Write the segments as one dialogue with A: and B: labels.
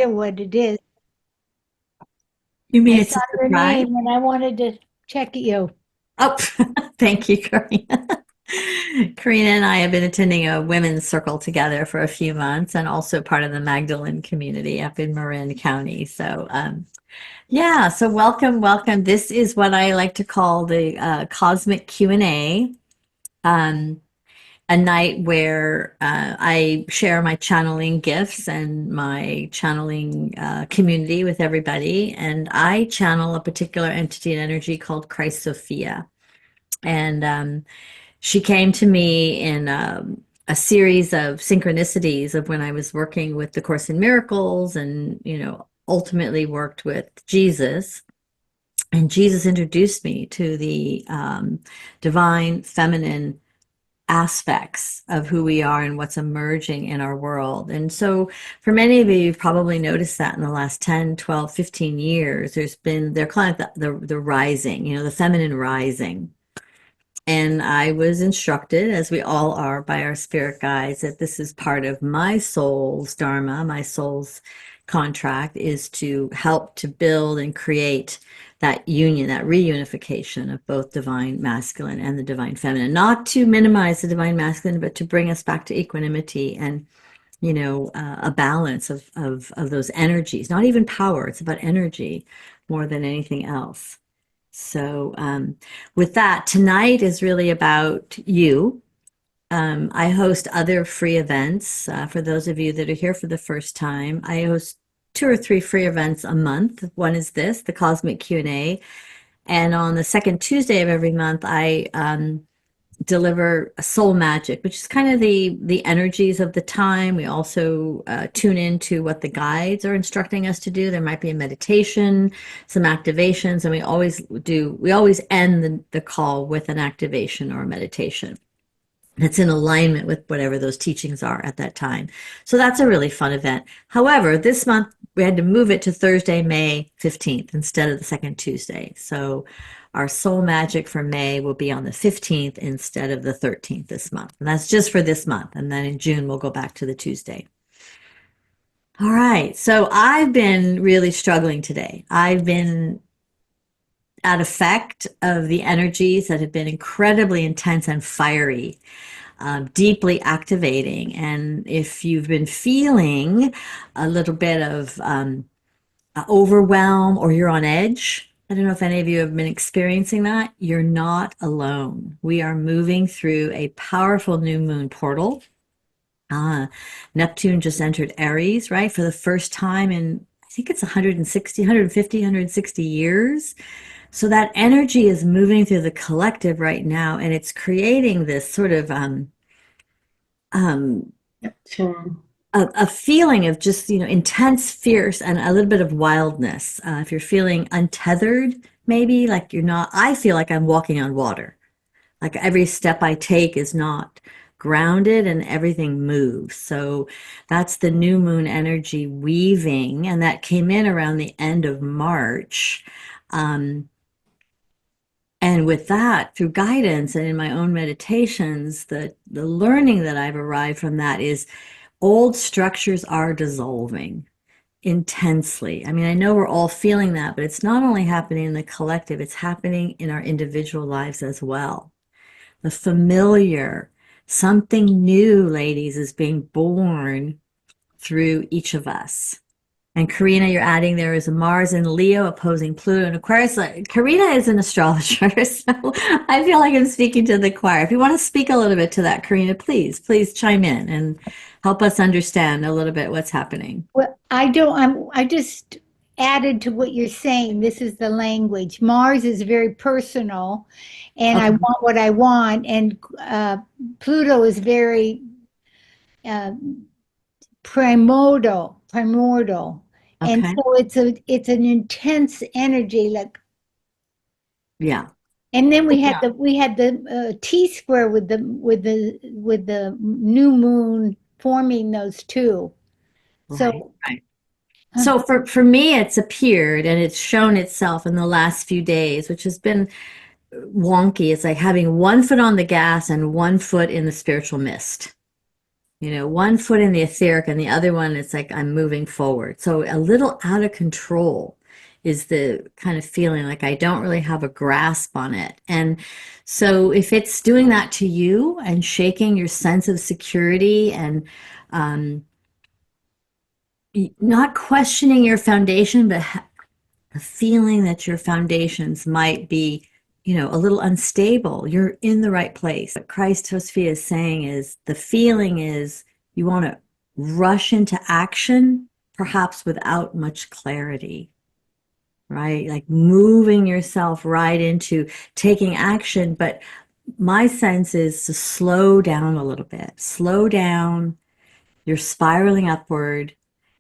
A: what it is.
B: You mean
A: I
B: it's
A: saw
B: a
A: your
B: surprise?
A: name and I wanted to check you.
B: Oh, thank you, Karina. Karina and I have been attending a women's circle together for a few months and also part of the Magdalene community up in Marin County. So, yeah, so welcome, welcome. This is what I like to call the cosmic Q&A. Um, a night where I share my channeling gifts and my channeling community with everybody. And I channel a particular entity and energy called Christ Sophia. And she came to me in a series of synchronicities of when I was working with the Course in Miracles and, ultimately worked with Jesus. And Jesus introduced me to the divine feminine aspects of who we are and what's emerging in our world. And so for many of you, you've probably noticed that in the last 10, 12, 15 years, they're calling it the rising, the feminine rising. And I was instructed, as we all are by our spirit guides, that this is part of my soul's dharma, my soul's contract is to help to build and create that union, that reunification of both divine masculine and the divine feminine. Not to minimize the divine masculine, but to bring us back to equanimity and a balance of those energies. Not even power; it's about energy more than anything else. So, with that, tonight is really about you. I host other free events. For those of you that are here for the first time, I host two or three free events a month. One is this, the Cosmic Q&A. And on the second Tuesday of every month, I deliver soul magic, which is kind of the energies of the time. We also tune into what the guides are instructing us to do. There might be a meditation, some activations, and we always end the call with an activation or a meditation that's in alignment with whatever those teachings are at that time. So that's a really fun event. However, this month we had to move it to Thursday, May 15th instead of the second Tuesday. So our soul magic for May will be on the 15th instead of the 13th this month. And that's just for this month. And then in June, we'll go back to the Tuesday. All right. So I've been really struggling today. I've been at effect of the energies that have been incredibly intense and fiery, deeply activating. And if you've been feeling a little bit of overwhelm or you're on edge, I don't know if any of you have been experiencing that. You're not alone. We are moving through a powerful new moon portal. Neptune just entered Aries, right? For the first time in, I think it's 160, 150, 160 years. So that energy is moving through the collective right now, and it's creating this sort of um,
A: Sure.
B: a feeling of just intense, fierce, and a little bit of wildness. If you're feeling untethered, maybe like you're not. I feel like I'm walking on water. Like every step I take is not grounded and everything moves. So that's the new moon energy weaving, and that came in around the end of March. Um, And with that, through guidance and in my own meditations, the learning that I've arrived from that is old structures are dissolving intensely. I mean, I know we're all feeling that, but it's not only happening in the collective, it's happening in our individual lives as well. The familiar, something new, ladies, is being born through each of us. And Karina, you're adding there is a Mars in Leo opposing Pluto and Aquarius. Karina is an astrologer, so I feel like I'm speaking to the choir. If you want to speak a little bit to that, Karina, please chime in and help us understand a little bit what's happening.
A: Well, I don't, I just added to what you're saying. This is the language. Mars is very personal, and I
B: Okay,
A: want what I want. And Pluto is very uh, primordial. And
B: okay,
A: so it's an intense energy, like,
B: yeah,
A: and then
B: yeah,
A: we had the T square with the new moon forming those two.
B: right,
A: So
B: right.
A: uh,
B: So for me, it's appeared and it's shown itself in the last few days, which has been wonky. It's like having one foot on the gas and one foot in the spiritual mist. one foot in the etheric and the other one, it's like I'm moving forward. So a little out of control is the kind of feeling like I don't really have a grasp on it. And so if it's doing that to you and shaking your sense of security and um, not questioning your foundation, but the feeling that your foundations might be, a little unstable, you're in the right place. What Christ Sophia is saying is the feeling is you want to rush into action, perhaps without much clarity, right? Like moving yourself right into taking action. But my sense is to slow down a little bit, slow down. You're spiraling upward.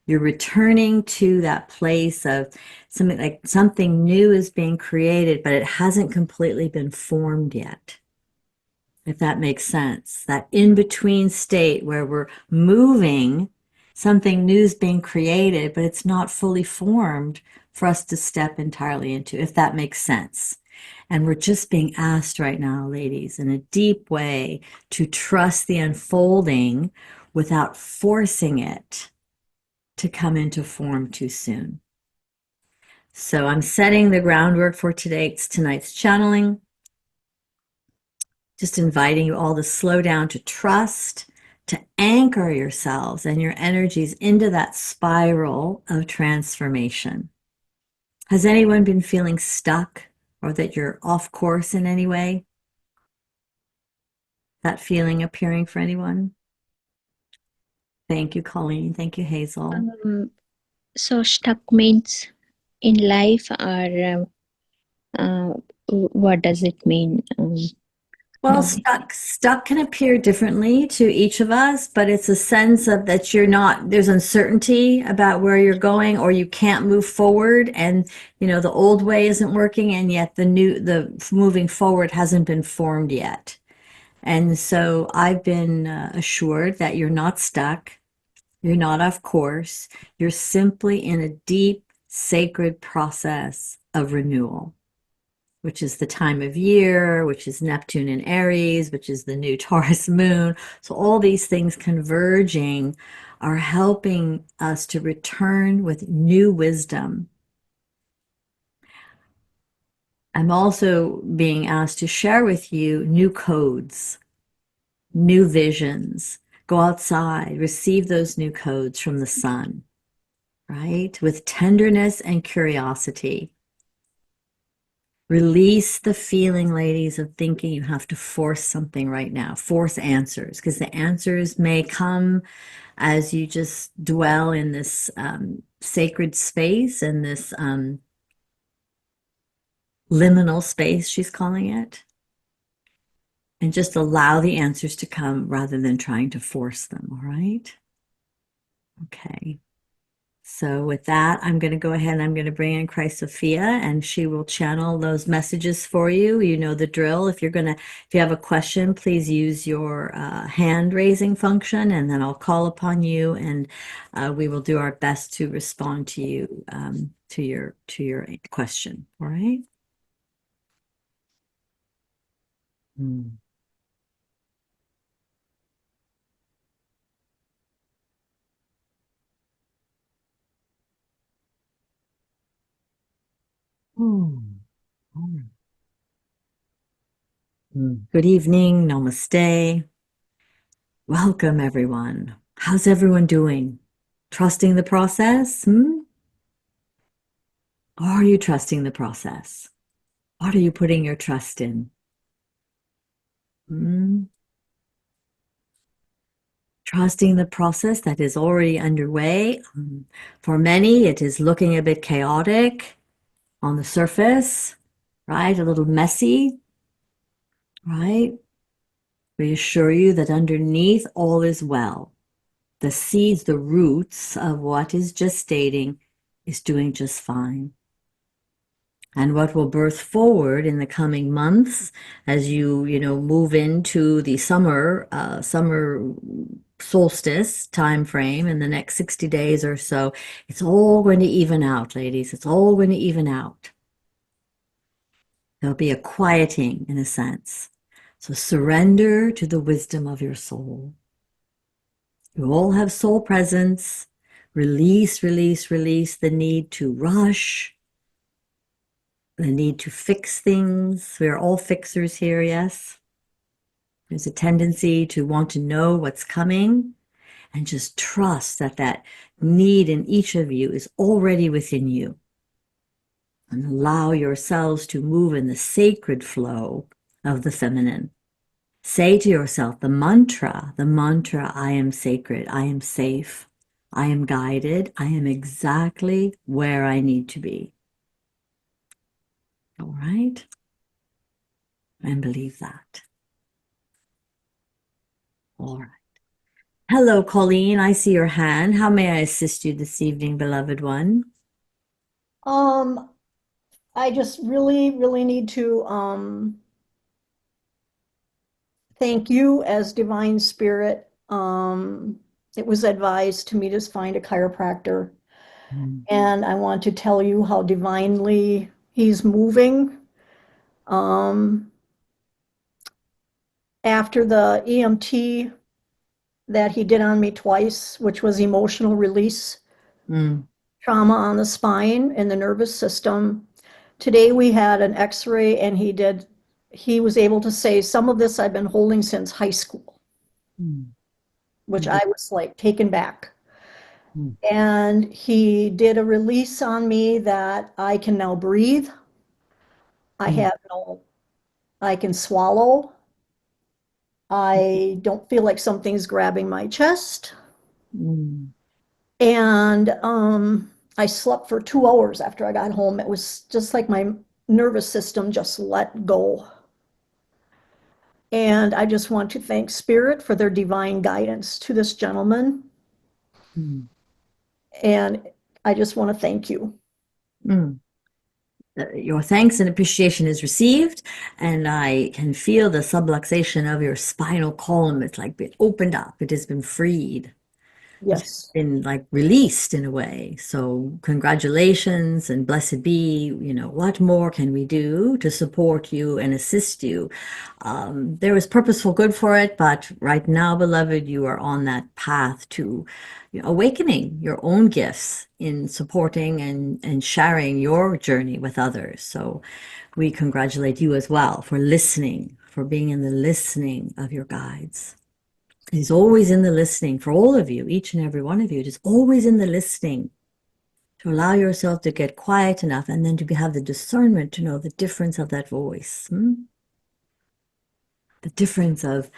B: You're returning to that place of something new is being created, but it hasn't completely been formed yet. If that makes sense. That in between state where we're moving, something new is being created, but it's not fully formed for us to step entirely into, if that makes sense. And we're just being asked right now, ladies, in a deep way to trust the unfolding without forcing it to come into form too soon. So I'm setting the groundwork for tonight's channeling. Just inviting you all to slow down, to trust, to anchor yourselves and your energies into that spiral of transformation. Has anyone been feeling stuck or that you're off course in any way? That feeling appearing for anyone? Thank you, Colleen. Thank you, Hazel.
C: So stuck means in life, or what does it mean?
B: Well, stuck can appear differently to each of us, but it's a sense of that there's uncertainty about where you're going, or you can't move forward, and the old way isn't working, and yet the moving forward hasn't been formed yet. And so I've been assured that you're not stuck, you're not off course, you're simply in a deep, sacred process of renewal, which is the time of year, which is Neptune in Aries, which is the new Taurus moon. So all these things converging are helping us to return with new wisdom. I'm also being asked to share with you new codes, new visions. Go outside, receive those new codes from the sun, right? With tenderness and curiosity. Release the feeling, ladies, of thinking you have to force something right now, force answers, because the answers may come as you just dwell in this sacred space and this liminal space, she's calling it, and just allow the answers to come rather than trying to force them, all right? Okay. So with that, I'm going to go ahead and I'm going to bring in Christ Sophia, and she will channel those messages for you. You know the drill. If you have a question, please use your hand raising function, and then I'll call upon you, and we will do our best to respond to you to your question. All right. Mm. Mm. Good evening. Namaste. Welcome, everyone. How's everyone doing? Trusting the process? Are you trusting the process? What are you putting your trust in? Trusting the process that is already underway. For many, it is looking a bit chaotic on the surface, right? A little messy, right? We assure you that underneath all is well. The seeds, the roots of what is gestating is doing just fine. And what will birth forward in the coming months as you move into the summer solstice time frame in the next 60 days or so, it's all going to even out, ladies. It's all going to even out. There'll be a quieting in a sense. So surrender to the wisdom of your soul. You all have soul presence. Release, release, release the need to rush, the need to fix things. We're all fixers here, yes? There's a tendency to want to know what's coming and just trust that that need in each of you is already within you. And allow yourselves to move in the sacred flow of the feminine. Say to yourself the mantra, I am sacred, I am safe, I am guided, I am exactly where I need to be. All right? And believe that. All right. Hello, Colleen. I see your hand. How may I assist you this evening, beloved one?
D: I just really need to thank you as Divine Spirit. It was advised to me to find a chiropractor, and I want to tell you how divinely he's moving. After the EMT that he did on me twice, which was emotional release, trauma on the spine and the nervous system. Today we had an X-ray, and he was able to say some of this I've been holding since high school, which I was like taken back. And he did a release on me that I can now breathe. I can swallow. I don't feel like something's grabbing my chest. And I slept for 2 hours after I got home. It was just like my nervous system just let go. And I just want to thank Spirit for their divine guidance to this gentleman. And I just want to thank you.
B: Your thanks and appreciation is received, and I can feel the subluxation of your spinal column. It's like been opened up. It has been freed.
D: Yes.
B: Been like released in a way. So congratulations and blessed be. You know, what more can we do to support you and assist you? There is purposeful good for it, but right now, beloved, you are on that path to awakening your own gifts in supporting and sharing your journey with others. So we congratulate you as well for listening, for being in the listening of your guides. He's always in the listening for all of you, each and every one of you. It is always in the listening to allow yourself to get quiet enough and then to have the discernment to know the difference of that voice. The difference of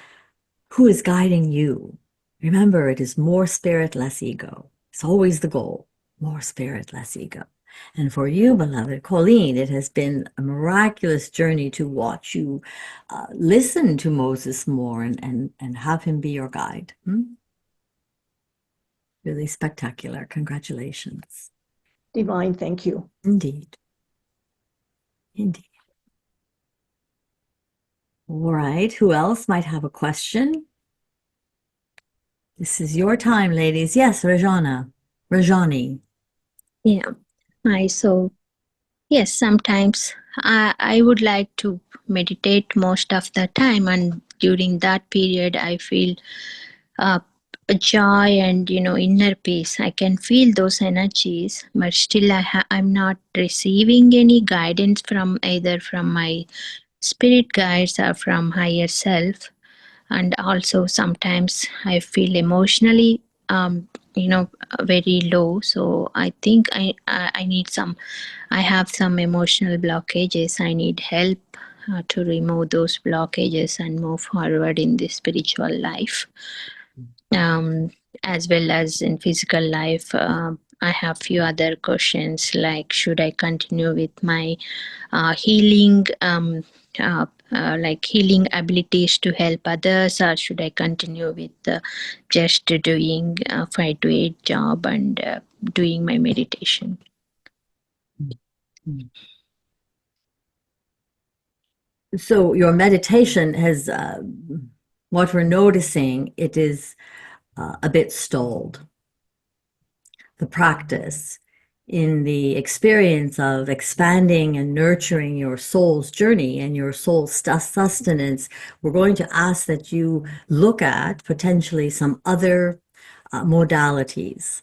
B: who is guiding you. Remember, it is more spirit, less ego. It's always the goal. More spirit, less ego. And for you, beloved Colleen, it has been a miraculous journey to watch you listen to Moses more and have him be your guide. Really spectacular. Congratulations.
D: Divine, thank you.
B: Indeed. Indeed. All right. Who else might have a question? This is your time, ladies. Yes, Rajani.
C: Yeah. So yes, sometimes I would like to meditate most of the time, and during that period, I feel a joy and inner peace. I can feel those energies, but still I'm not receiving any guidance from either from my spirit guides or from higher self. And also sometimes I feel emotionally very low. So I think I need I have some emotional blockages. I need help to remove those blockages and move forward in the spiritual life, as well as in physical life. I have few other questions, like should I continue with my healing like healing abilities to help others, or should I continue with just doing 5 to 8 job and doing my meditation?
B: So your meditation has, what we're noticing, it is a bit stalled. The practice in the experience of expanding and nurturing your soul's journey and your soul's sustenance, we're going to ask that you look at potentially some other modalities,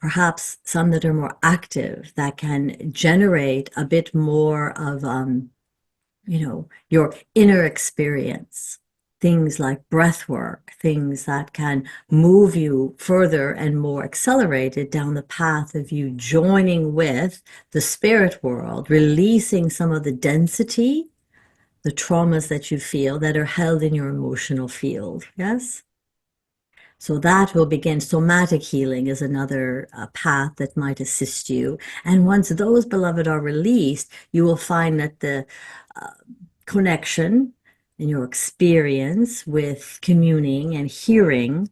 B: perhaps some that are more active, that can generate a bit more of, your inner experience. Things like breath work, things that can move you further and more accelerated down the path of you joining with the spirit world, releasing some of the density, the traumas that you feel that are held in your emotional field. Yes? So that will begin. Somatic healing is another path that might assist you. And once those, beloved, are released, you will find that the connection in your experience with communing and hearing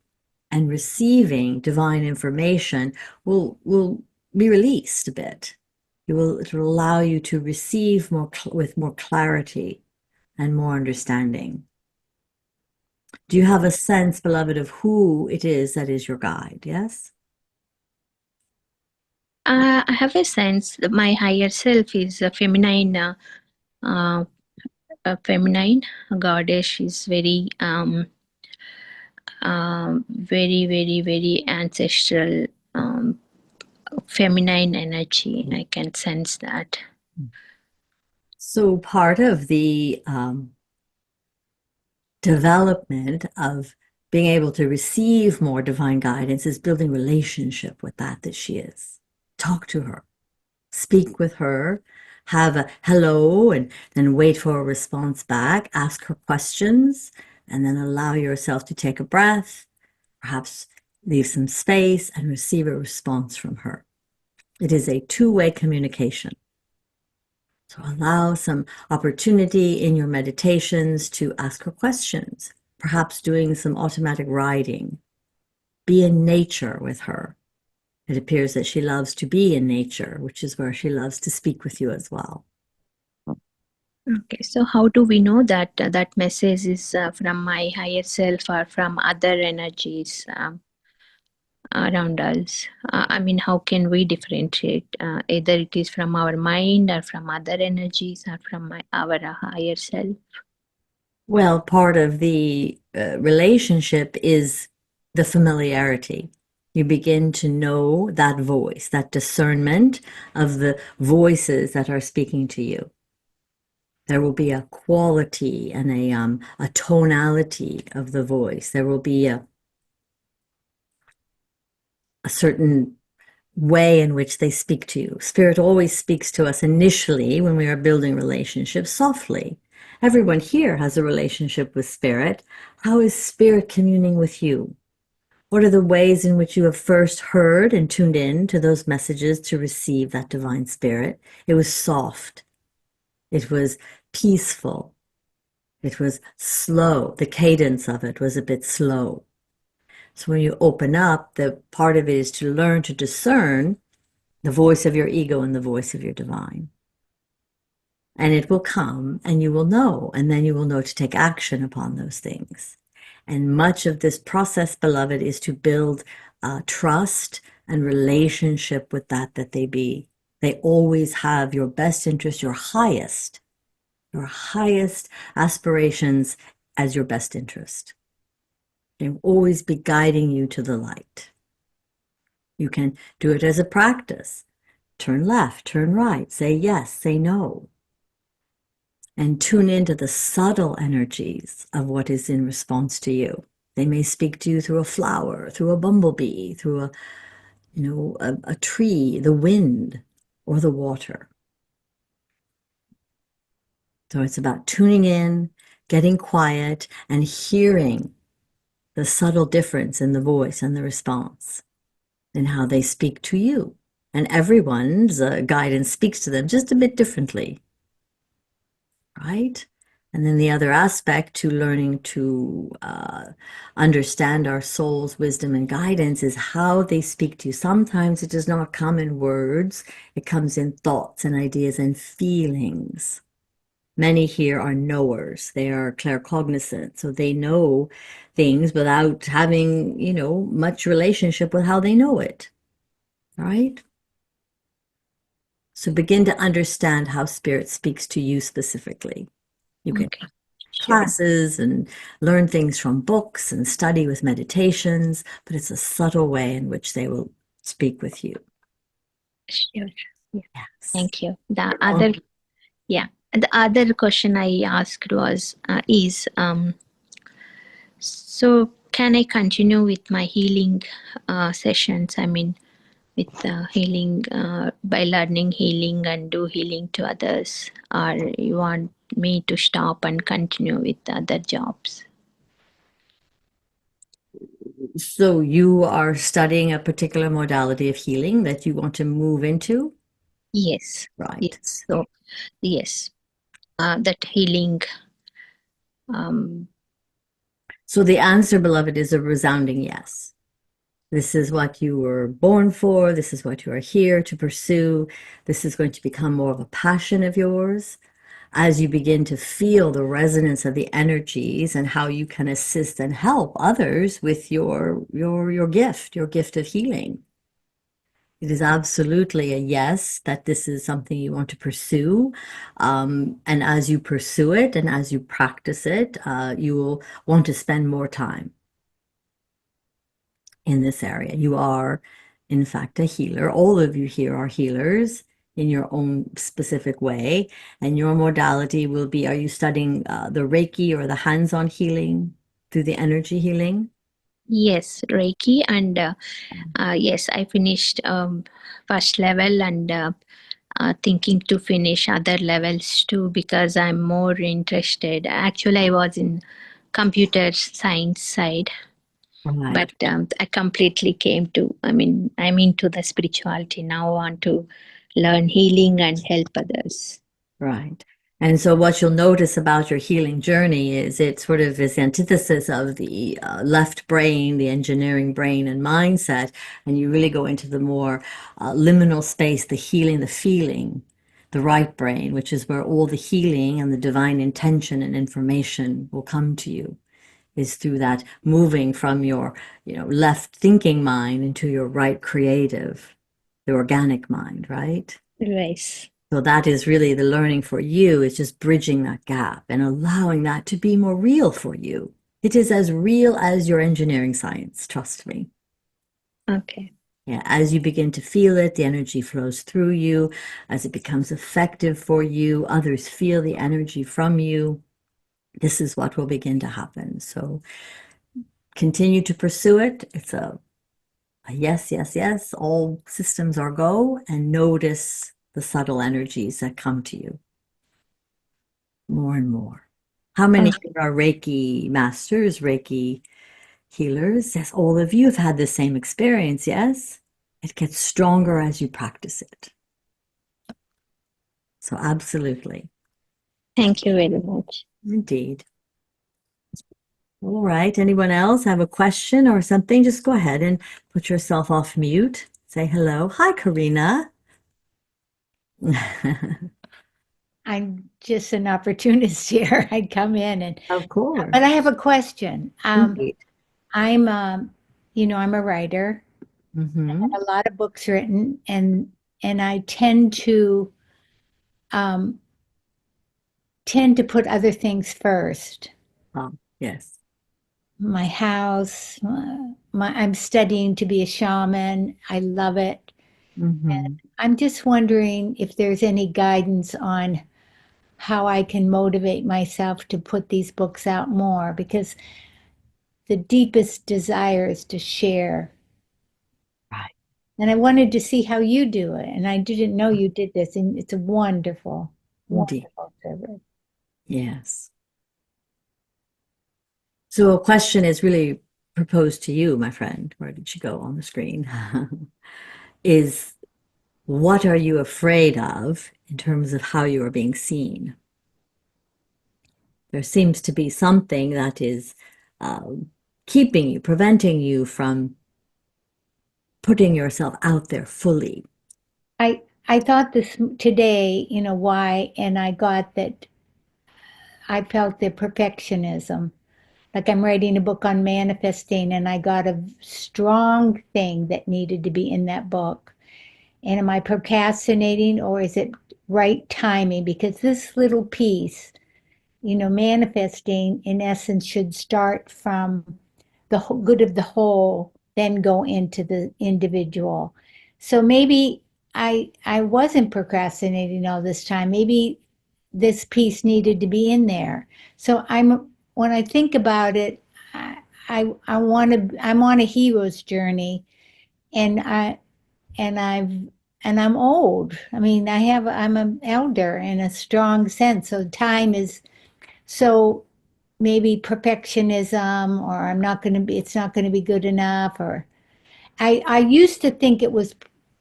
B: and receiving divine information will be released a bit. It will allow you to receive more with more clarity and more understanding. Do you have a sense, beloved, of who it is that is your guide? Yes?
C: I have a sense that my higher self is a feminine goddess. She's very, very ancestral, feminine energy. I can sense that.
B: So part of the development of being able to receive more divine guidance is building relationship with that she is. Talk to her, speak with her, have a hello, and then wait for a response back, ask her questions, and then allow yourself to take a breath, perhaps leave some space and receive a response from her. It is a two-way communication. So allow some opportunity in your meditations to ask her questions, perhaps doing some automatic writing. Be in nature with her. It appears that she loves to be in nature, which is where she loves to speak with you as well.
C: Okay, so how do we know that that message is from my higher self or from other energies around us? I mean, how can we differentiate? Either it is from our mind or from other energies or from our higher self?
B: Well, part of the relationship is the familiarity. You begin to know that voice, that discernment of the voices that are speaking to you. There will be a quality and a tonality of the voice. There will be a certain way in which they speak to you. Spirit always speaks to us initially when we are building relationships softly. Everyone here has a relationship with Spirit. How is Spirit communing with you? What are the ways in which you have first heard and tuned in to those messages to receive that divine Spirit? It was soft. It was peaceful. It was slow. The cadence of it was a bit slow. So when you open up, the part of it is to learn to discern the voice of your ego and the voice of your divine. And it will come and you will know, and then you will know to take action upon those things. And much of this process, beloved, is to build trust and relationship with that they be. They always have your best interest, your highest aspirations as your best interest. They will always be guiding you to the light. You can do it as a practice. Turn left, turn right, say yes, say no. And tune into the subtle energies of what is in response to you. They may speak to you through a flower, through a bumblebee, through a tree, the wind, or the water. So it's about tuning in, getting quiet, and hearing the subtle difference in the voice and the response and how they speak to you. And everyone's guidance speaks to them just a bit differently, right? And then the other aspect to learning to understand our soul's wisdom and guidance is how they speak to you. Sometimes it does not come in words. It comes in thoughts and ideas and feelings. Many here are knowers. They are claircognizant. So they know things without having, much relationship with how they know it, right? So begin to understand how Spirit speaks to you specifically. You can classes and learn things from books and study with meditations, but it's a subtle way in which they will speak with you.
C: Sure. Yeah.
B: Yes.
C: Thank you. The other question I asked was, so can I continue with my healing sessions? I mean, with healing by learning healing and do healing to others, or you want me to stop and continue with other jobs?
B: So you are studying a particular modality of healing that you want to move into?
C: Yes.
B: Right.
C: Yes. So yes, that healing.
B: So the answer, beloved, is a resounding yes. This is what you were born for. This is what you are here to pursue. This is going to become more of a passion of yours as you begin to feel the resonance of the energies and how you can assist and help others with your gift of healing. It is absolutely a yes that this is something you want to pursue. And as you pursue it and as you practice it, you will want to spend more time in this area. You are, in fact, a healer. All of you here are healers in your own specific way. And your modality will be, are you studying the Reiki or the hands-on healing through the energy healing?
C: Yes, Reiki, and yes, I finished first level and thinking to finish other levels too because I'm more interested. Actually, I was in computer science side,
B: Right.
C: but I completely came to, I mean, I'm into the spirituality now, I want to learn healing and help others.
B: Right. And so what you'll notice about your healing journey is it sort of is antithesis of the left brain, the engineering brain and mindset, and you really go into the more liminal space, the healing, the feeling, the right brain, which is where all the healing and the divine intention and information will come to you, is through that moving from your, left thinking mind into your right creative, the organic mind, right?
C: Right.
B: So that is really the learning for you, is just bridging that gap and allowing that to be more real for you. It is as real as your engineering science, trust me.
C: Okay.
B: Yeah, as you begin to feel it, the energy flows through you. As it becomes effective for you, others feel the energy from you. This is what will begin to happen. So continue to pursue it. It's a yes, yes, yes. All systems are go, and notice the subtle energies that come to you. More and more. How many are Reiki masters, Reiki healers? Yes, all of you have had the same experience, yes? It gets stronger as you practice it. So absolutely.
C: Thank you very much.
B: Indeed. All right. Anyone else have a question or something? Just go ahead and put yourself off mute. Say hello. Hi, Karina.
A: I'm just an opportunist here. I'd come in and,
B: Of course.
A: but I have a question.
B: Indeed.
A: I'm a writer.
B: Mm-hmm.
A: A lot of books written, and I um, tend to put other things first.
B: Yes.
A: My house, I'm studying to be a shaman. I love it.
B: Mm-hmm.
A: I'm just wondering if there's any guidance on how I can motivate myself to put these books out more, because the deepest desire is to share.
B: Right.
A: And I wanted to see how you do it. And I didn't know you did this. And it's a wonderful,
B: Indeed.
A: wonderful service.
B: Yes. So a question is really proposed to you, my friend. Where did she go on the screen? Is what are you afraid of in terms of how you are being seen? There seems to be something that is keeping you, preventing you from putting yourself out there fully.
A: I thought this today, why, and I got that I felt the perfectionism. Like I'm writing a book on manifesting, and I got a strong thing that needed to be in that book. And am I procrastinating, or is it right timing? Because this little piece manifesting in essence should start from the good of the whole, then go into the individual. So maybe I wasn't procrastinating all this time. Maybe this piece needed to be in there. So when I think about it, I'm on a hero's journey, and I'm old. I mean, I'm an elder in a strong sense. So time is so maybe perfectionism, or it's not going to be good enough. Or I used to think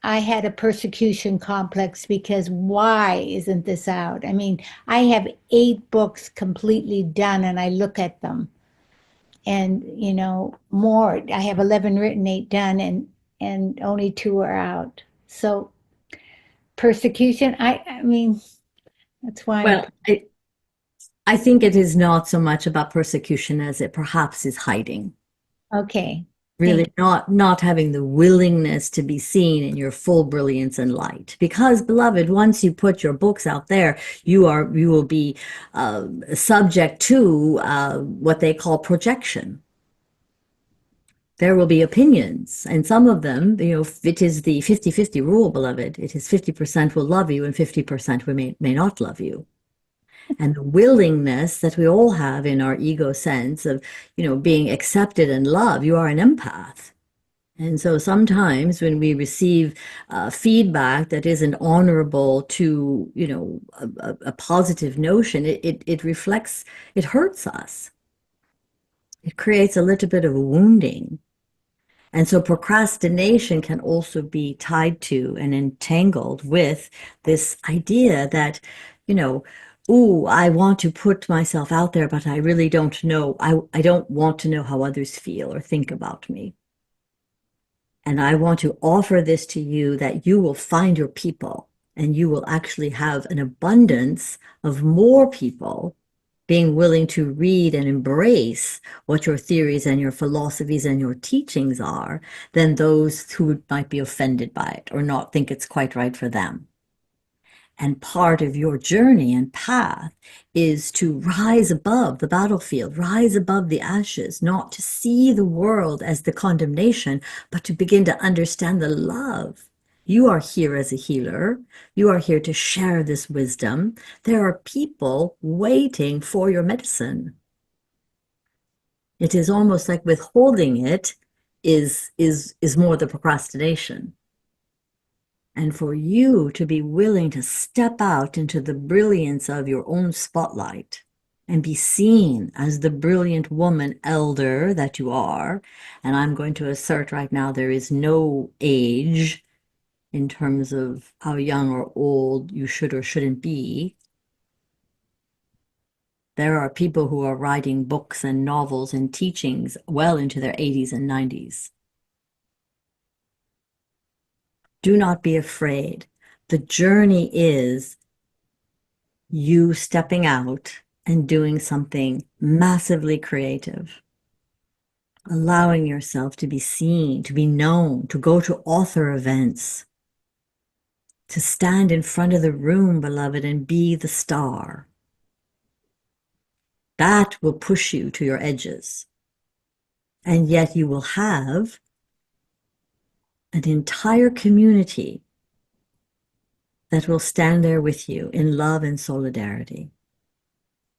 A: I had a persecution complex because why isn't this out? I mean, I have 8 books completely done and I look at them, and more. I have 11 written, 8 done, and only 2 are out. So persecution, I mean, that's why I'm
B: Well, I think it is not so much about persecution as it perhaps is hiding.
A: okay.
B: Really not having the willingness to be seen in your full brilliance and light. Because, beloved, once you put your books out there, you will be subject to what they call projection. There will be opinions, and some of them, it is the 50-50 rule, beloved. It is 50% will love you and 50% may not love you. And the willingness that we all have in our ego sense of, being accepted and loved. You are an empath. And so sometimes when we receive feedback that isn't honorable to, a positive notion, it reflects, it hurts us. It creates a little bit of a wounding. And so procrastination can also be tied to and entangled with this idea that, ooh, I want to put myself out there, but I really don't know. I don't want to know how others feel or think about me. And I want to offer this to you that you will find your people and you will actually have an abundance of more people being willing to read and embrace what your theories and your philosophies and your teachings are than those who might be offended by it or not think it's quite right for them. And part of your journey and path is to rise above the battlefield, rise above the ashes, not to see the world as the condemnation, but to begin to understand the love. You are here as a healer. You are here to share this wisdom. There are people waiting for your medicine. It is almost like withholding it is more the procrastination. And for you to be willing to step out into the brilliance of your own spotlight and be seen as the brilliant woman elder that you are. And I'm going to assert right now, there is no age in terms of how young or old you should or shouldn't be. There are people who are writing books and novels and teachings well into their 80s and 90s. Do not be afraid. The journey is you stepping out and doing something massively creative, allowing yourself to be seen, to be known, to go to author events, to stand in front of the room, beloved, and be the star. That will push you to your edges. And yet you will have an entire community that will stand there with you in love and solidarity.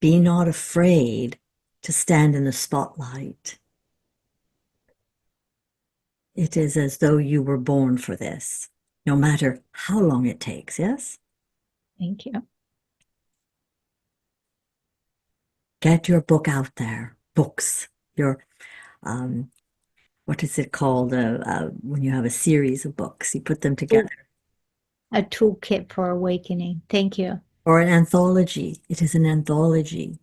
B: Be not afraid to stand in the spotlight. It is as though you were born for this, no matter how long it takes, yes?
A: Thank you.
B: Get your book out there. Books, your, what is it called when you have a series of books? You put them together.
A: A toolkit for awakening. Thank you.
B: Or an anthology. It is an anthology.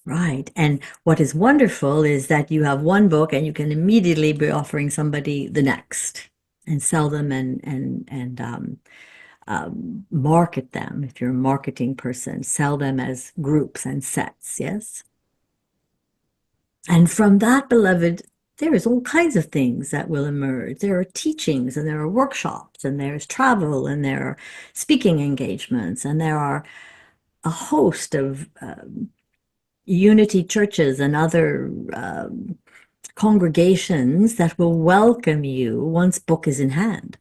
B: Right. And what is wonderful is that you have one book and you can immediately be offering somebody the next and sell them and market them. If you're a marketing person, sell them as groups and sets. Yes. And from that, beloved, there is all kinds of things that will emerge. There are teachings and there are workshops and there's travel and there are speaking engagements and there are a host of unity churches and other congregations that will welcome you once book is in hand.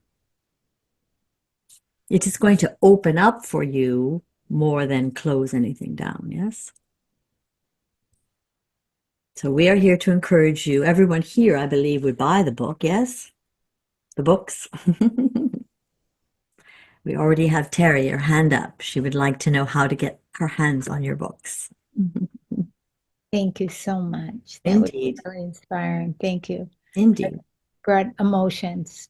B: It is going to open up for you more than close anything down, yes? So we are here to encourage you. Everyone here, I believe, would buy the book, yes? The books. We already have Terry, her hand up. She would like to know how to get her hands on your books.
A: Thank you so much. That was
B: Indeed.
A: really inspiring. Thank you.
B: Indeed.
A: Brought emotions.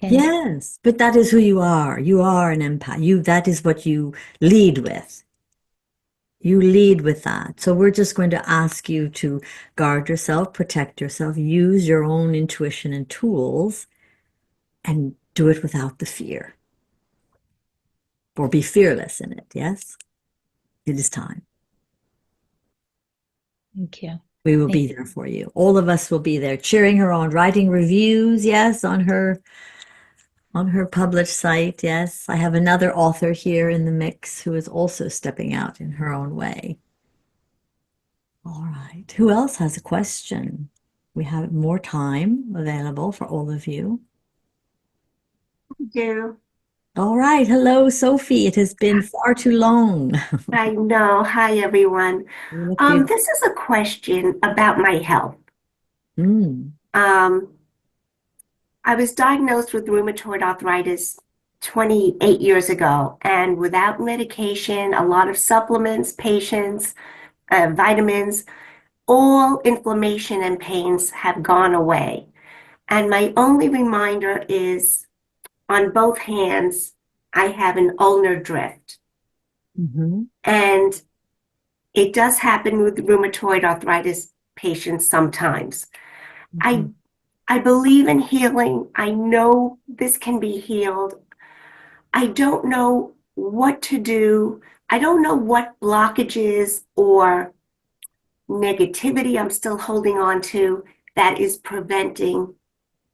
B: Yes, but that is who you are. You are an empath. That is what you lead with. You lead with that. So we're just going to ask you to guard yourself, protect yourself, use your own intuition and tools, and do it without the fear. Or be fearless in it, yes? It is time.
A: Thank you.
B: We will be there for you. All of us will be there, cheering her on, writing reviews, yes, on her published site, yes. I have another author here in the mix who is also stepping out in her own way. All right. Who else has a question? We have more time available for all of you.
E: Do.
B: All right. Hello, Sophie. It has been far too long.
E: I know. Hi, everyone. This is a question about my health.
B: Mm.
E: I was diagnosed with rheumatoid arthritis 28 years ago, and without medication, a lot of supplements, patients, vitamins, all inflammation and pains have gone away. And my only reminder is on both hands, I have an ulnar drift.
B: Mm-hmm.
E: And it does happen with rheumatoid arthritis patients sometimes.
B: Mm-hmm.
E: I believe in healing. I know this can be healed. I don't know what to do. I don't know what blockages or negativity I'm still holding on to that is preventing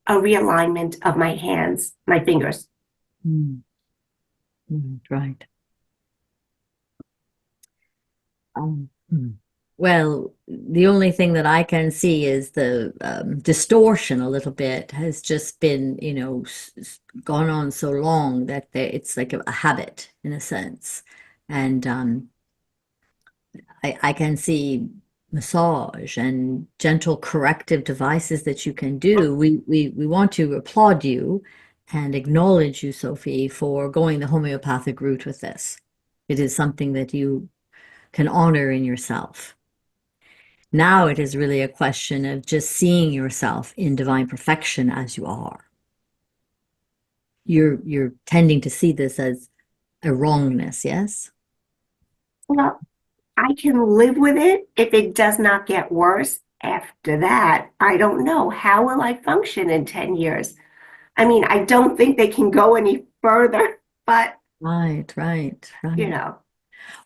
E: a realignment of my hands, my fingers.
B: Mm. Right. Well, the only thing that I can see is the distortion a little bit has just been, gone on so long that it's like a habit in a sense. And I can see massage and gentle corrective devices that you can do. We want to applaud you and acknowledge you, Sophie, for going the homeopathic route with this. It is something that you can honor in yourself. Now it is really a question of just seeing yourself in divine perfection as you are. You're tending to see this as a wrongness, yes?
E: Well, I can live with it if it does not get worse. After that, I don't know. How will I function in 10 years? I mean, I don't think they can go any further, but
B: Right.
E: you know.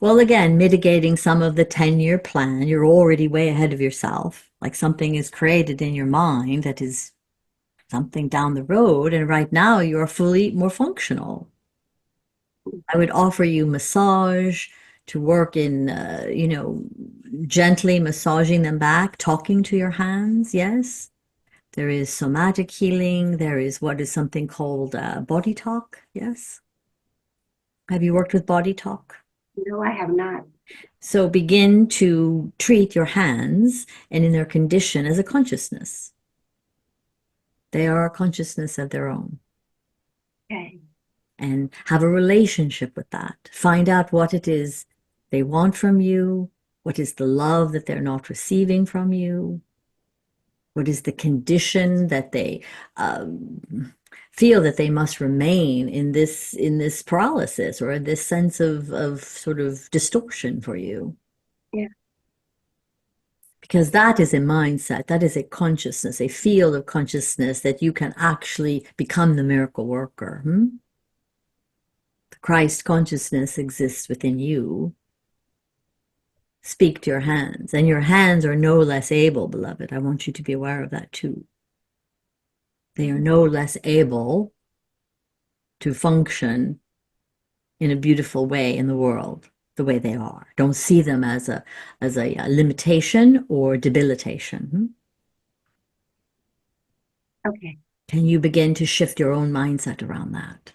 B: Well, again, mitigating some of the 10-year plan, you're already way ahead of yourself. Like something is created in your mind that is something down the road, and right now you're fully more functional. I would offer you massage to work in, gently massaging them back, talking to your hands, yes. There is somatic healing. There is what is something called body talk, yes. Have you worked with body talk?
E: No, I have not.
B: So begin to treat your hands and in their condition as a consciousness. They are a consciousness of their own.
E: Okay.
B: And have a relationship with that. Find out what it is they want from you. What is the love that they're not receiving from you? What is the condition that they feel that they must remain in this paralysis or this sense of sort of distortion for you?
E: Yeah.
B: Because that is a mindset, that is a consciousness, a field of consciousness that you can actually become the miracle worker. The Christ consciousness exists within you. Speak to your hands, and your hands are no less able, beloved. I want you to be aware of that too. They are no less able to function in a beautiful way in the world. the way they are. Don't see them as a limitation or debilitation.
E: Okay.
B: Can you begin to shift your own mindset around that?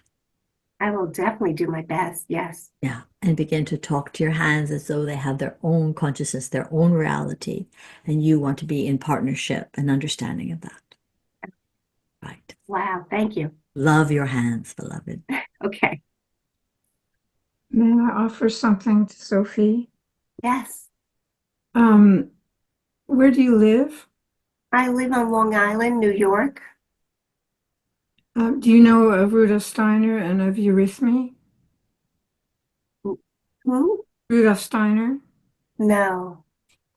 E: I will definitely do my best. Yes.
B: Yeah, and begin to talk to your hands as though they have their own consciousness, their own reality, and you want to be in partnership and understanding of that. Right.
E: Wow. Thank you.
B: Love your hands, beloved.
E: Okay.
F: May I offer something to Sophie?
E: Yes.
F: Where do you live?
E: I live on Long Island, New York.
F: Do you know of Rudolf Steiner and of eurythmy?
E: Who?
F: Rudolf Steiner?
E: No.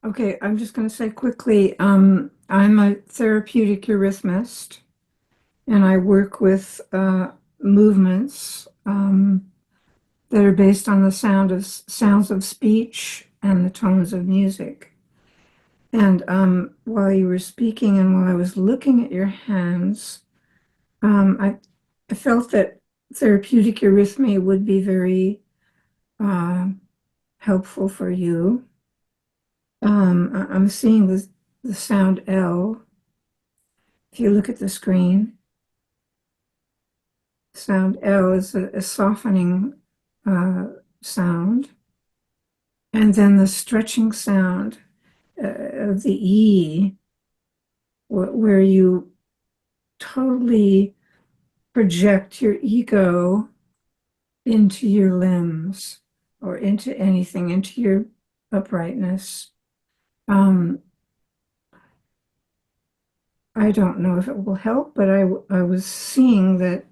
F: Okay, I'm just going to say quickly, I'm a therapeutic eurythmist, and I work with movements that are based on the sounds of speech and the tones of music. And while you were speaking and while I was looking at your hands, I felt that therapeutic eurythmy would be very helpful for you. I'm seeing the sound L. If you look at the screen, sound L is a softening sound. And then the stretching sound of the E, where you totally project your ego into your limbs or into anything, into your uprightness. I don't know if it will help, but I was seeing that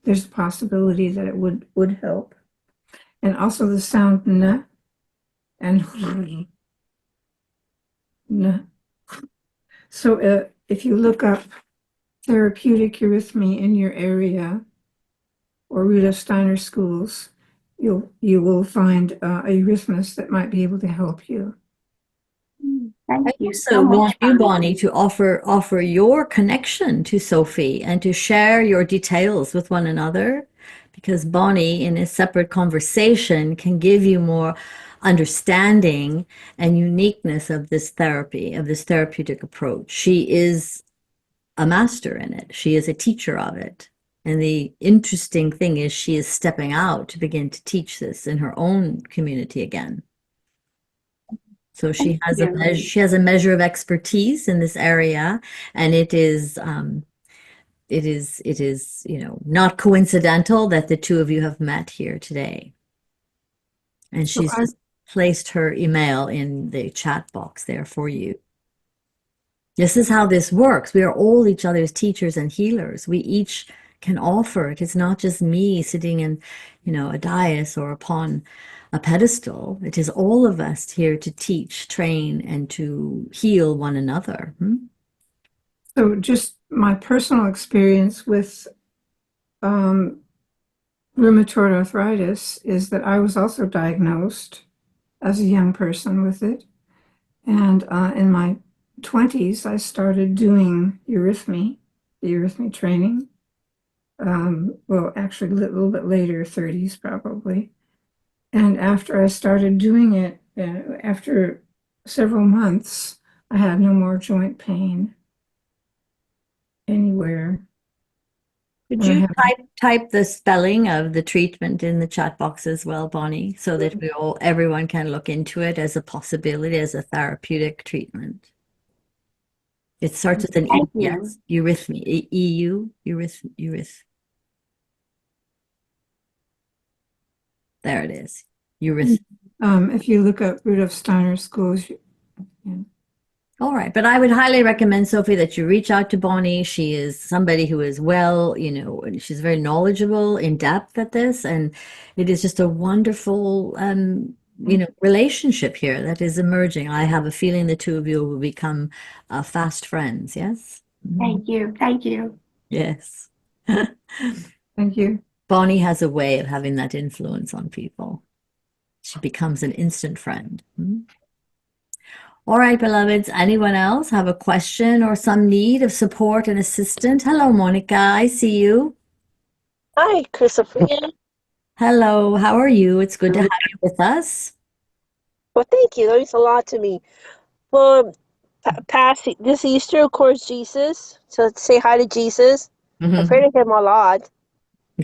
F: there's a possibility that it would help. And also the sound N and N. So if you look up therapeutic eurythmy in your area or Rudolf Steiner schools, you will find a eurythmist that might be able to help you.
E: Thank
B: I
E: you
B: also
E: so much,
B: want you,
E: Bonnie.
B: Bonnie, to offer your connection to Sophie and to share your details with one another, because Bonnie, in a separate conversation, can give you more understanding and uniqueness of this therapy, of this therapeutic approach. She is a master in it. She is a teacher of it. And the interesting thing is she is stepping out to begin to teach this in her own community again. So she has a measure of expertise in this area, and it is not coincidental that the two of you have met here today. And
F: So
B: she's just placed her email in the chat box there for you. This is how this works. We are all each other's teachers and healers. We each can offer it. It's not just me sitting in, a dais or upon a pedestal. It is all of us here to teach, train, and to heal one another.
F: So just my personal experience with rheumatoid arthritis is that I was also diagnosed as a young person with it. And in my 20s, I started doing the eurythmy training. Well, actually a little bit later, 30s probably. And after I started doing it, after several months, I had no more joint pain anywhere.
B: Could you type the spelling of the treatment in the chat box as well, Bonnie, so that everyone can look into it as a possibility, as a therapeutic treatment? It starts with an E, yes, eurythmy, EU, euryth. There it is, euryth.
F: If you look up Rudolf Steiner schools,
B: All right, but I would highly recommend, Sophie, that you reach out to Bonnie. She is somebody who is she's very knowledgeable, in depth at this, and it is just a wonderful, relationship here that is emerging. I have a feeling the two of you will become fast friends. Yes.
E: Thank you. Thank you.
B: Yes.
F: thank you.
B: Bonnie has a way of having that influence on people. She becomes an instant friend. All right, beloveds, anyone else have a question or some need of support and assistance? Hello, Monica, I see you.
G: Hi, Chris Sophia.
B: Hello, how are you? It's good to have you with us.
G: Well, thank you. That means a lot to me. Well, past this Easter, of course, Jesus. So let's say hi to Jesus. I pray to him a lot.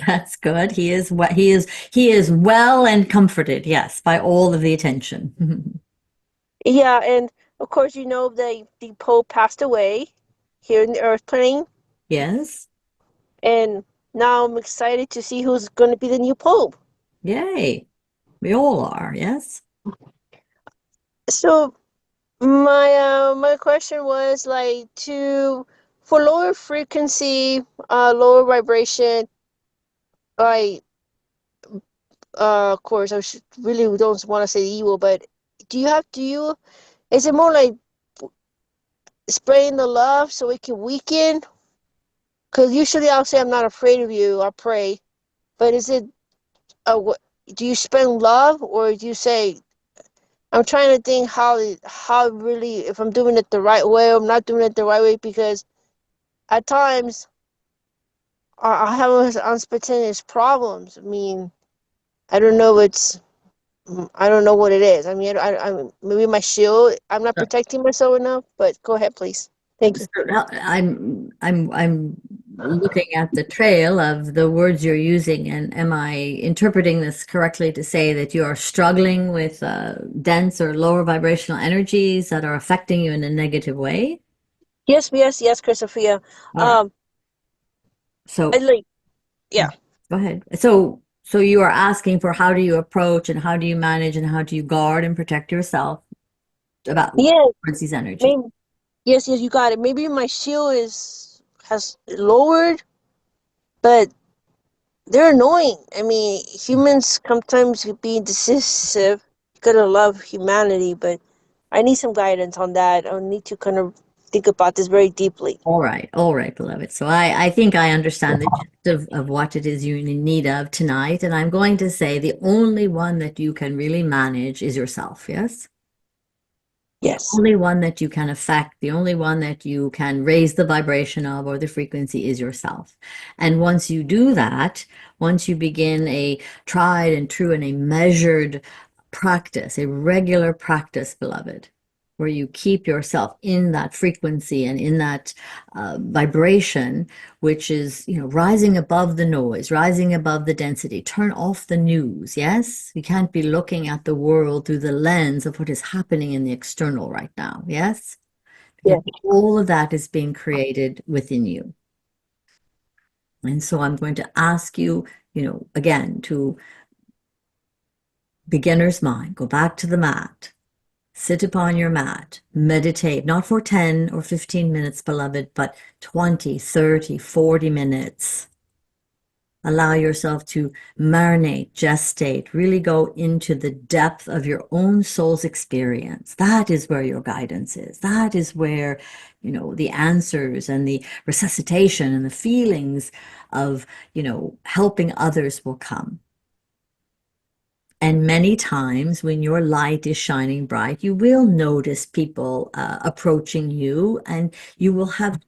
B: That's good. He is what he is well and comforted, yes, by all of the attention.
G: Yeah, and of course, you know the Pope passed away here in the Earth plane,
B: Yes.
G: and now I'm excited to see who's going to be the new Pope.
B: Yay. We all are, yes.
G: So my question was like to for lower frequency, lower vibration, like of course really don't want to say evil, but do you is it more like spraying the love so it can weaken? Because usually I'll say I'm not afraid of you, I'll pray, but is it what do you spend love, or do you say I'm trying to think how really if I'm doing it the right way or I'm not doing it the right way, because at times I have unspontaneous problems. I mean, I don't know I don't know what it is. I mean, I maybe my shield. I'm not protecting myself enough. But go ahead, please. Thank you.
B: So now I'm looking at the trail of the words you're using, and am I interpreting this correctly to say that you are struggling with dense or lower vibrational energies that are affecting you in a negative way?
G: Yes, yes, yes, Chris Sophia.
B: All right.
G: I
B: So
G: like, yeah,
B: go ahead. So you are asking for how do you approach and how do you manage and how do you guard and protect yourself about
G: yeah,
B: towards these energies?
G: maybe, yes, yes, you got it. Maybe my shield has lowered, but they're annoying. I mean, humans sometimes can be decisive. You gotta love humanity, but I need some guidance on that. I need to kind of think about this very deeply.
B: All right, beloved. So I think I understand the gist of what it is you're in need of tonight. And I'm going to say the only one that you can really manage is yourself, yes? The
G: Yes.
B: only one that you can affect, the only one that you can raise the vibration of or the frequency is yourself. And once you do that, once you begin a tried and true and a measured practice, a regular practice, beloved, where you keep yourself in that frequency and in that vibration, which is, rising above the noise, rising above the density. Turn off the news, yes? You can't be looking at the world through the lens of what is happening in the external right now, yes?
G: Yeah.
B: Because all of that is being created within you. And so I'm going to ask you, again, to beginner's mind, go back to the mat. Sit upon your mat, meditate, not for 10 or 15 minutes, beloved, but 20, 30, 40 minutes. Allow yourself to marinate, gestate, really go into the depth of your own soul's experience. That is where your guidance is. That is where, the answers and the resuscitation and the feelings of, helping others will come. And many times when your light is shining bright, you will notice people approaching you, and you will have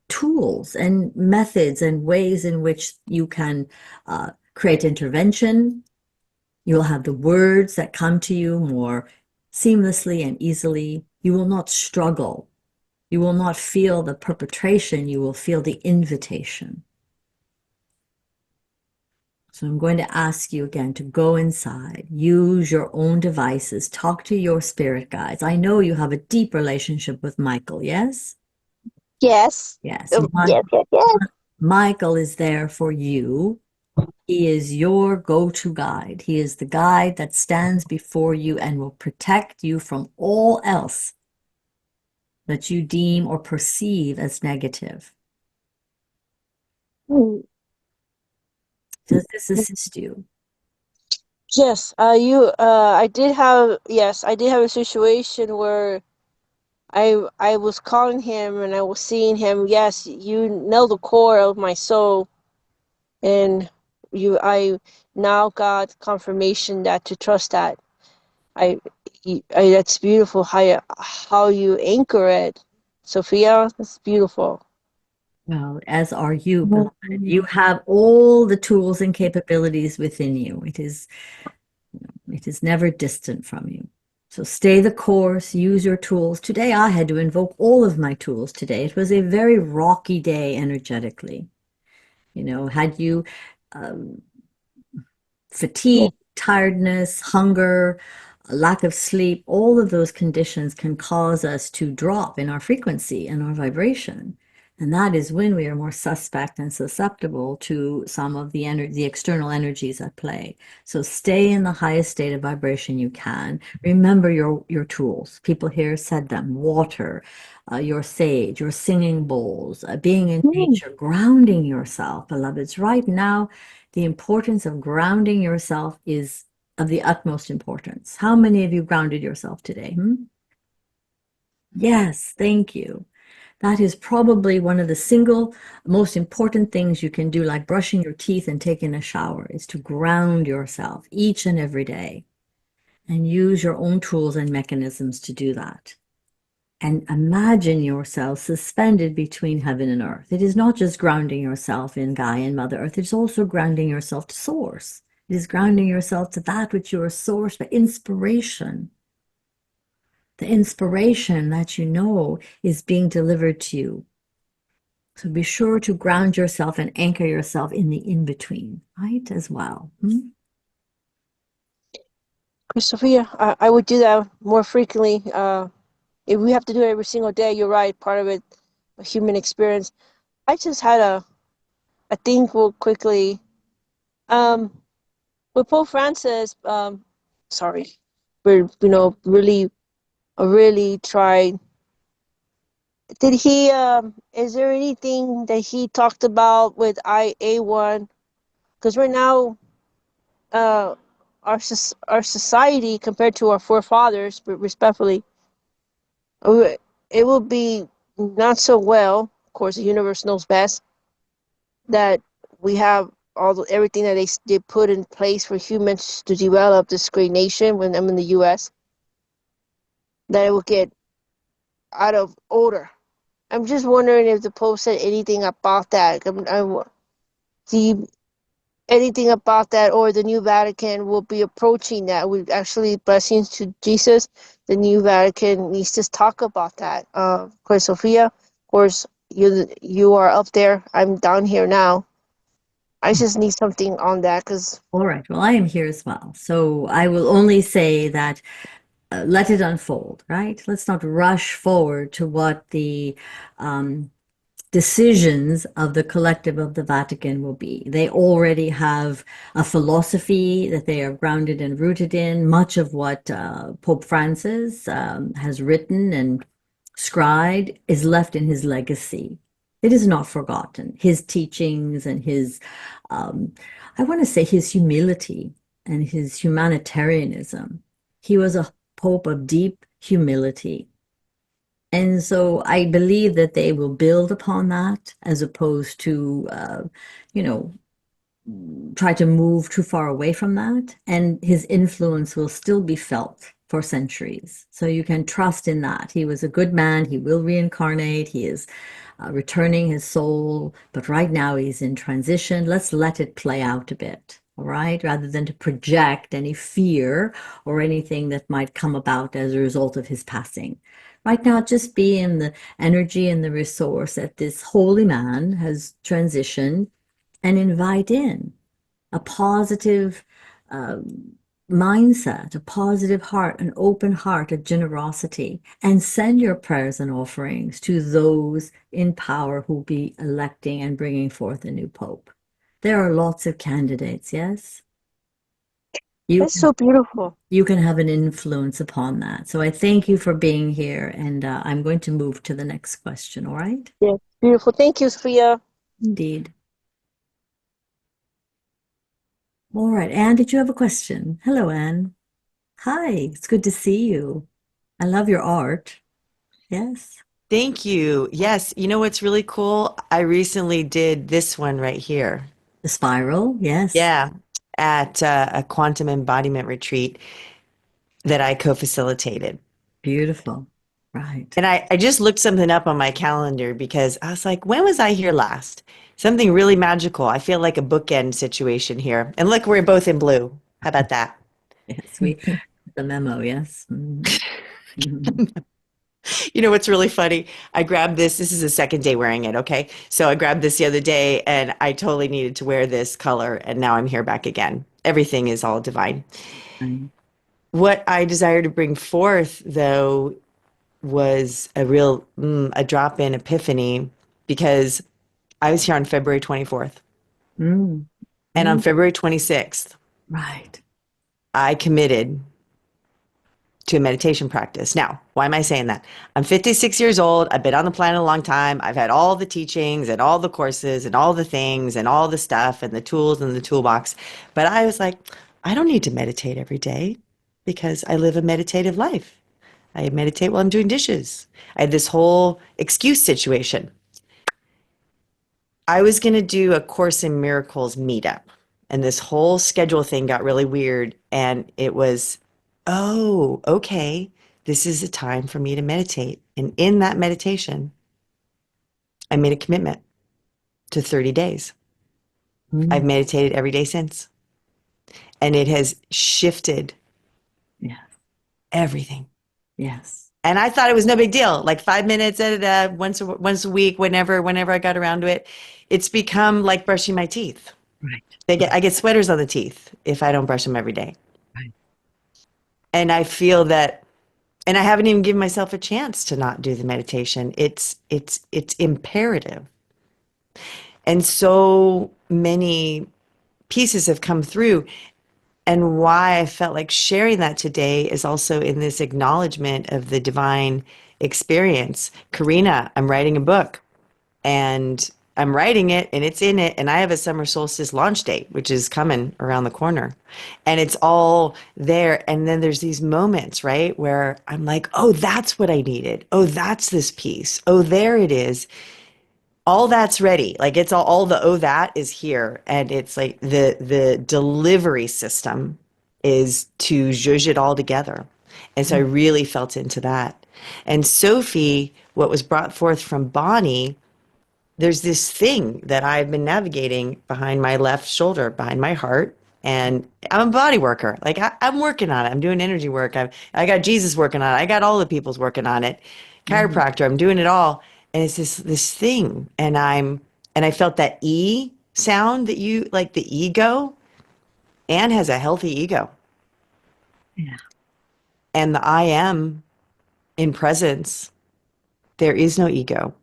B: tools and methods and ways in which you can create intervention. You'll have the words that come to you more seamlessly and easily. You will not struggle. You will not feel the perpetration. You will feel the invitation. So I'm going to ask you again to go inside, use your own devices, talk to your spirit guides. I know you have a deep relationship with Michael, yes?
G: Yes.
B: Yes.
G: Yes, yes, yes.
B: Michael is there for you. He is your go-to guide. He is the guide that stands before you and will protect you from all else that you deem or perceive as negative.
G: Mm.
B: Does this assist you?
G: Yes, I did have a situation where I was calling him and I was seeing him. Yes, you know the core of my soul, and I now got confirmation that to trust that. I, that's beautiful how you anchor it, Sophia. That's beautiful.
B: Well, as are you, beloved. You have all the tools and capabilities within you. It is never distant from you. So stay the course, use your tools. Today I had to invoke all of my tools today. It was a very rocky day energetically. Had you um, fatigue, tiredness, hunger, lack of sleep, all of those conditions can cause us to drop in our frequency and our vibration. And that is when we are more suspect and susceptible to some of the external energies at play. So stay in the highest state of vibration you can. Remember your tools. People here said them: water, your sage, your singing bowls, being in nature, grounding yourself, beloveds. Right now, the importance of grounding yourself is of the utmost importance. How many of you grounded yourself today? Yes, thank you. That is probably one of the single most important things you can do, like brushing your teeth and taking a shower, is to ground yourself each and every day and use your own tools and mechanisms to do that. And imagine yourself suspended between heaven and earth. It is not just grounding yourself in Gaia and Mother Earth, it's also grounding yourself to Source. It is grounding yourself to that which you are sourced by, inspiration. The inspiration that you know is being delivered to you. So be sure to ground yourself and anchor yourself in the in-between, right, as well.
G: Christ Sophia, I would do that more frequently. If we have to do it every single day, you're right. Part of it, a human experience. I just had a thing real quickly. With Pope Francis, sorry, we're really tried. Did he? Is there anything that he talked about with IA1? Because right now, our society compared to our forefathers, respectfully, it will be not so well. Of course, the universe knows best that we have everything that they put in place for humans to develop this great nation. When I'm in the U.S., that it will get out of order. I'm just wondering if the Pope said anything about that. See anything about that, or the New Vatican will be approaching that. We actually, blessings to Jesus. The New Vatican needs to talk about that. Christ Sophia, of course, you are up there. I'm down here now. I just need something on that because.
B: All right, well, I am here as well. So I will only say that let it unfold, right? Let's not rush forward to what the decisions of the collective of the Vatican will be. They already have a philosophy that they are grounded and rooted in. Much of what Pope Francis has written and scribed is left in his legacy. It is not forgotten. His teachings and his, I want to say, his humility and his humanitarianism. He was a pope of deep humility. And so I believe that they will build upon that as opposed to, try to move too far away from that. And his influence will still be felt for centuries. So you can trust in that. He was a good man. He will reincarnate. He is returning his soul. But right now he's in transition. Let's let it play out a bit. All right, rather than to project any fear or anything that might come about as a result of his passing. Right now, just be in the energy and the resource that this holy man has transitioned and invite in a positive mindset, a positive heart, an open heart of generosity, and send your prayers and offerings to those in power who will be electing and bringing forth a new pope. There are lots of candidates, yes?
G: That's so beautiful.
B: You can have an influence upon that. So I thank you for being here, and I'm going to move to the next question, all right?
G: Yeah, beautiful. Thank you, Sophia.
B: Indeed. All right, Anne, did you have a question? Hello, Anne. Hi, it's good to see you. I love your art. Yes.
H: Thank you. Yes, you know what's really cool? I recently did this one right here.
B: The spiral, yes.
H: Yeah, at a quantum embodiment retreat that I co-facilitated.
B: Beautiful. Right.
H: And I just looked something up on my calendar because I was like, when was I here last? Something really magical. I feel like a bookend situation here. And look, we're both in blue. How about that?
B: Yes, the memo, yes.
H: You know what's really funny? I grabbed this. This is the second day wearing it, okay? So I grabbed this the other day and I totally needed to wear this color. And now I'm here back again. Everything is all divine.
B: Right.
H: What I desire to bring forth, though, was a real a drop in epiphany because I was here on February 24th.
B: Mm.
H: And on
B: Mm.
H: February 26th,
B: Right.
H: I committed to a meditation practice. Now, why am I saying that? I'm 56 years old. I've been on the planet a long time. I've had all the teachings and all the courses and all the things and all the stuff and the tools in the toolbox. But I was like, I don't need to meditate every day because I live a meditative life. I meditate while I'm doing dishes. I had this whole excuse situation. I was going to do a Course in Miracles meetup, and this whole schedule thing got really weird. And it was, oh, okay, this is a time for me to meditate. And in that meditation, I made a commitment to 30 days. I've
B: Mm.
H: meditated every day since, and it has shifted
B: Yes.
H: everything.
B: Yes.
H: And I thought it was no big deal, like 5 minutes once a week, whenever I got around to it. It's become like brushing my teeth.
B: Right.
H: I get sweaters on the teeth if I don't brush them every day.
B: Right.
H: And I feel that, and I haven't even given myself a chance to not do the meditation. It's imperative. And so many pieces have come through. And why I felt like sharing that today is also in this acknowledgement of the divine experience. Karina, I'm writing a book and I'm writing it and it's in it. And I have a summer solstice launch date, which is coming around the corner. And it's all there. And then there's these moments, right, where I'm like, oh, that's what I needed. Oh, that's this piece. Oh, there it is. All that's ready. Like it's all the oh that is here. And it's like the delivery system is to zhuzh it all together. And so I really felt into that. And Sophie, what was brought forth from Bonnie, there's this thing that I've been navigating behind my left shoulder, behind my heart. And I'm a body worker. Like I'm working on it. I'm doing energy work. I got Jesus working on it. I got all the people's working on it. Chiropractor. I'm doing it all. And it's this thing. And I felt that E sound that you like the ego. Anne has a healthy ego.
B: Yeah.
H: And the I am in presence. There is no ego.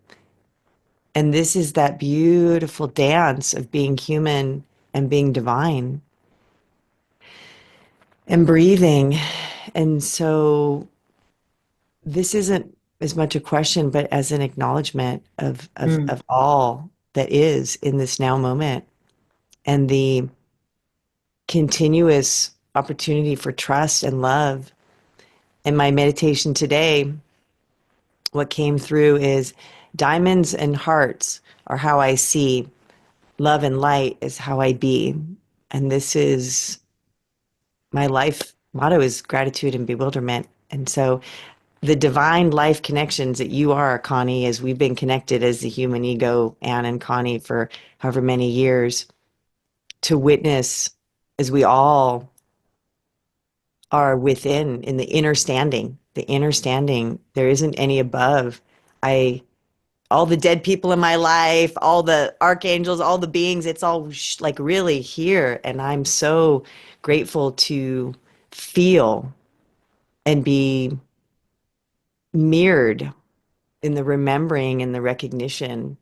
H: And this is that beautiful dance of being human and being divine and breathing. And so this isn't as much a question, but as an acknowledgement of all that is in this now moment and the continuous opportunity for trust and love. In my meditation today, what came through is diamonds and hearts are how I see. Love and light is how I be. And this is my life motto is gratitude and bewilderment. And so the divine life connections that you are, Connie, as we've been connected as the human ego, Anne and Connie, for however many years, to witness as we all are within in the inner standing, there isn't any above. All the dead people in my life, all the archangels, all the beings, it's all like really here. And I'm so grateful to feel and be mirrored in the remembering and the recognition.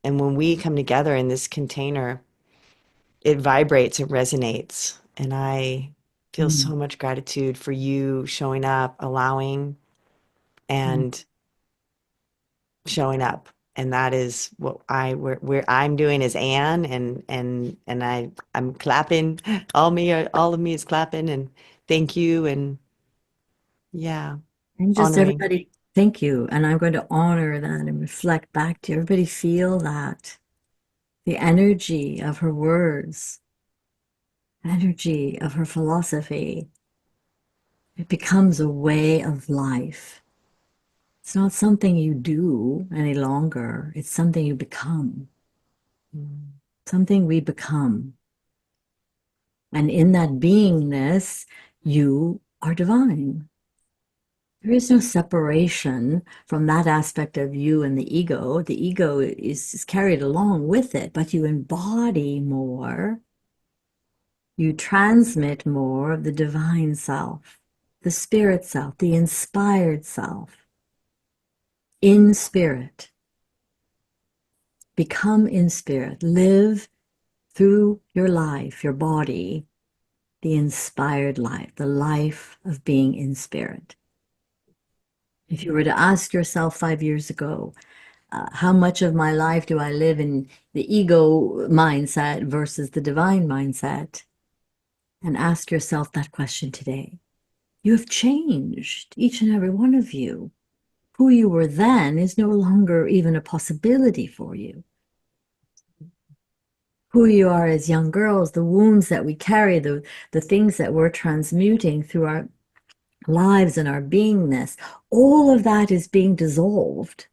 H: And when we come together in this container, it vibrates and resonates. And I feel so much gratitude for you showing up, allowing, and showing up. And that is what where I'm doing as Anne, and I'm clapping. All of me is clapping, and thank you, and yeah,
B: And just
H: honoring.
B: everybody, thank you. And I'm going to honor that and reflect back to everybody, feel that the energy of her words, energy of her philosophy, it becomes a way of life. It's not something you do any longer. It's something you become. Something we become. And in that beingness, you are divine. There is no separation from that aspect of you and the ego. The ego is carried along with it, but you embody more. You transmit more of the divine self, the spirit self, the inspired self. In spirit. Become in spirit. Live through your life, your body, the inspired life, the life of being in spirit. If you were to ask yourself 5 years ago, how much of my life do I live in the ego mindset versus the divine mindset? And ask yourself that question today. You have changed, each and every one of you. Who you were then is no longer even a possibility for you. Who you are as young girls, the wounds that we carry, the things that we're transmuting through our lives and our beingness, all of that is being dissolved.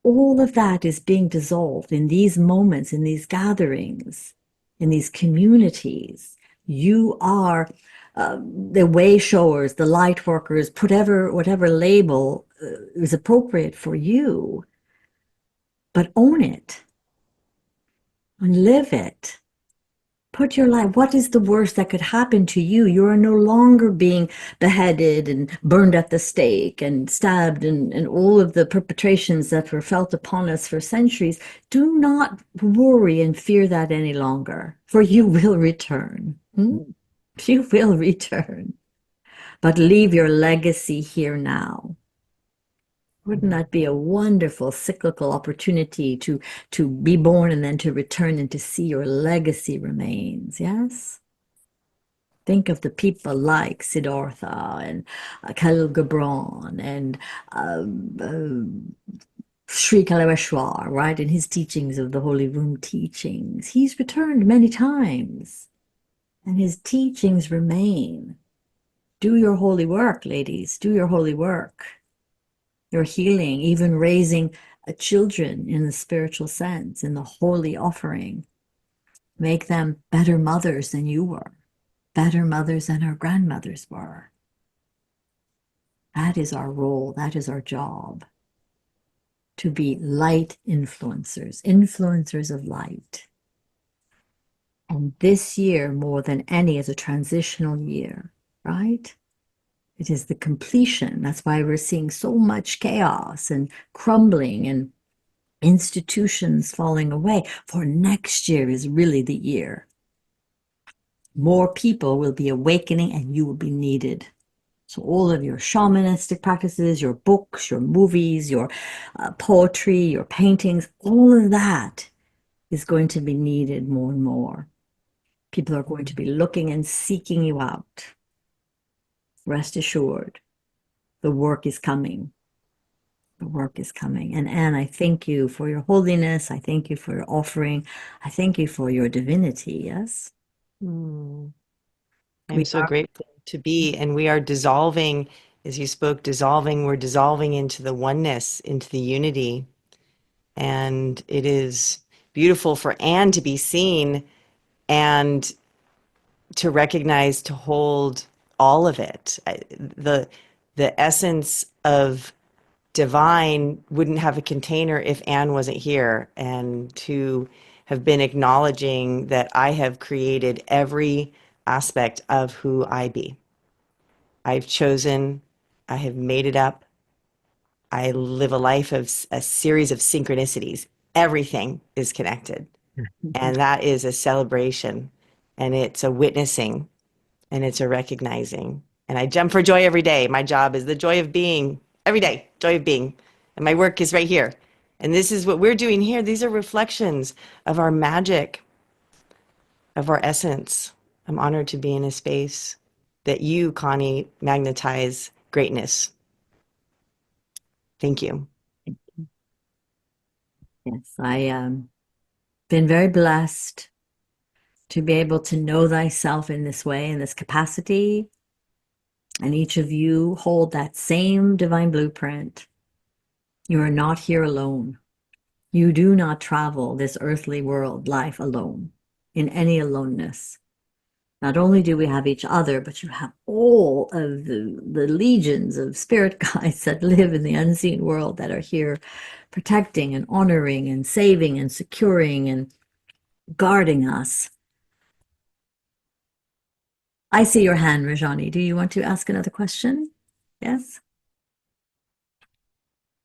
B: All of that is being dissolved in these moments, in these gatherings, in these communities. You are the way showers, the light workers, whatever label is appropriate for you, but own it and live it. Put your life, what is the worst that could happen to you? You are no longer being beheaded and burned at the stake and stabbed and all of the perpetrations that were felt upon us for centuries. Do not worry and fear that any longer, for you will return. You will return. But leave your legacy here now. Wouldn't that be a wonderful cyclical opportunity to be born and then to return and to see your legacy remains? Yes? Think of the people like Siddhartha and Khalil Gibran and Sri Kalaveshwar, right? In his teachings of the Holy Room teachings. He's returned many times and his teachings remain. Do your holy work, ladies. Do your holy work. Your healing, even raising children in the spiritual sense, in the holy offering. Make them better mothers than you were, better mothers than our grandmothers were. That is our role, that is our job, to be light influencers, influencers of light. And this year, more than any, is a transitional year, right? It is the completion. That's why we're seeing so much chaos and crumbling and institutions falling away. For next year is really the year. More people will be awakening and you will be needed. So all of your shamanistic practices, your books, your movies, your poetry, your paintings, all of that is going to be needed more and more. People are going to be looking and seeking you out. Rest assured, the work is coming. The work is coming. And Anne, I thank you for your holiness. I thank you for your offering. I thank you for your divinity, yes?
H: I'm
B: We
H: so
B: are.
H: grateful to be, and we are dissolving, as you spoke, dissolving, we're dissolving into the oneness, into the unity. And it is beautiful for Anne to be seen and to recognize, to hold all of it. The essence of divine wouldn't have a container if Anne wasn't here, and to have been acknowledging that I have created every aspect of who I be. I've chosen, I have made it up. I live a life of a series of synchronicities. Everything is connected. And that is a celebration, and it's a witnessing, and it's a recognizing. And I jump for joy every day. My job is the joy of being every day, joy of being. And my work is right here. And this is what we're doing here. These are reflections of our magic, of our essence. I'm honored to be in a space that you, Connie, magnetize greatness. Thank you.
B: Yes, I been very blessed to be able to know thyself in this way, in this capacity, And each of you hold that same divine blueprint. You are not here alone. You do not travel this earthly world life alone, in any aloneness. Not only do we have each other, but you have all of the legions of spirit guides that live in the unseen world that are here protecting and honoring and saving and securing and guarding us. I see your hand, Rajani. Do you want to ask another question? Yes?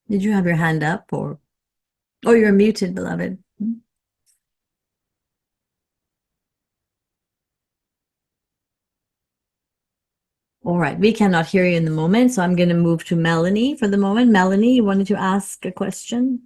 B: Did you have your hand up or? Oh, you're muted, beloved. All right, we cannot hear you in the moment, so I'm going to move to Melanie for the moment. Melanie, you wanted to ask a question?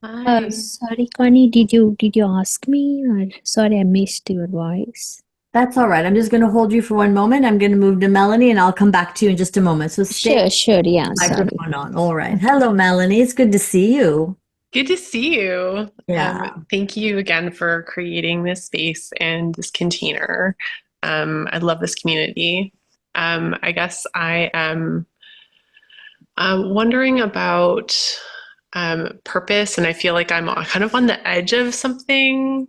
I: Hi.
C: Sorry, Connie, did you ask me? Or sorry, I missed your voice.
B: That's all right. I'm just going to hold you for one moment. I'm going to move to Melanie and I'll come back to you in just a moment. So stay
C: Sure, yeah, sorry.
B: microphone on. All right. Hello, Melanie. It's good to see you.
I: Good to see you.
B: Yeah.
I: Thank you again for creating this space and this container. I love this community. I guess I am wondering about purpose, and I feel like I'm kind of on the edge of something,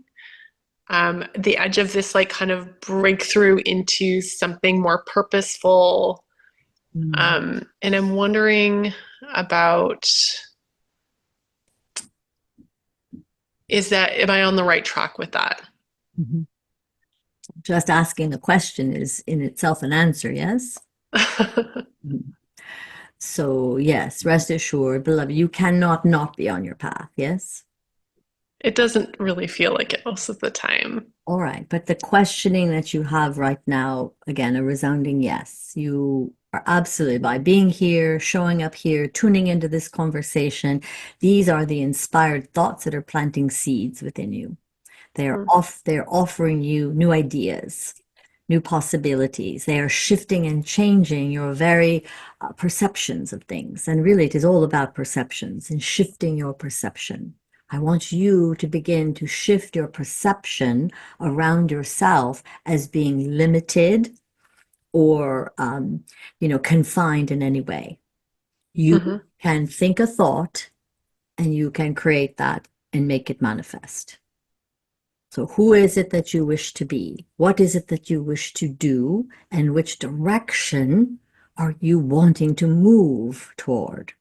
I: the edge of this like kind of breakthrough into something more purposeful. And I'm wondering about, am I on the right track with that?
B: Mhm. Just asking the question is in itself an answer, yes? Mhm. So, yes, rest assured, beloved, you cannot not be on your path, yes?
I: It doesn't really feel like it most of the time.
B: All right, but the questioning that you have right now, again, a resounding yes. You are absolutely, by being here, showing up here, tuning into this conversation, these are the inspired thoughts that are planting seeds within you. They're offering you new ideas, new possibilities. They are shifting and changing your very perceptions of things. And really, it is all about perceptions and shifting your perception. I want you to begin to shift your perception around yourself as being limited or, confined in any way. You can think a thought and you can create that and make it manifest. So who is it that you wish to be? What is it that you wish to do? And which direction are you wanting to move toward?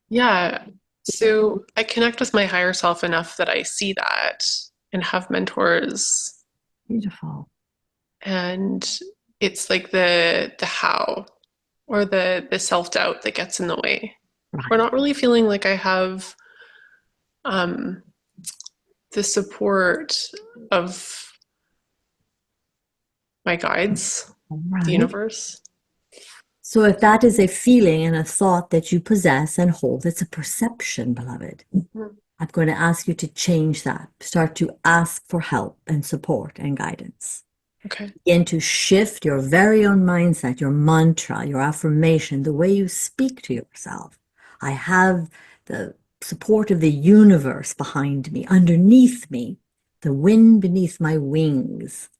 I: Yeah. So I connect with my higher self enough that I see that and have mentors.
B: Beautiful.
I: And it's like the how or the self-doubt that gets in the way.
B: Right.
I: We're not really feeling like I have the support of my guides,
B: Right.
I: the universe.
B: So if that is a feeling and a thought that you possess and hold, it's a perception, beloved. I'm going to ask you to change that. Start to ask for help and support and guidance.
I: Okay.
B: Begin to shift your very own mindset, your mantra, your affirmation, the way you speak to yourself. I have the support of the universe behind me, underneath me, the wind beneath my wings.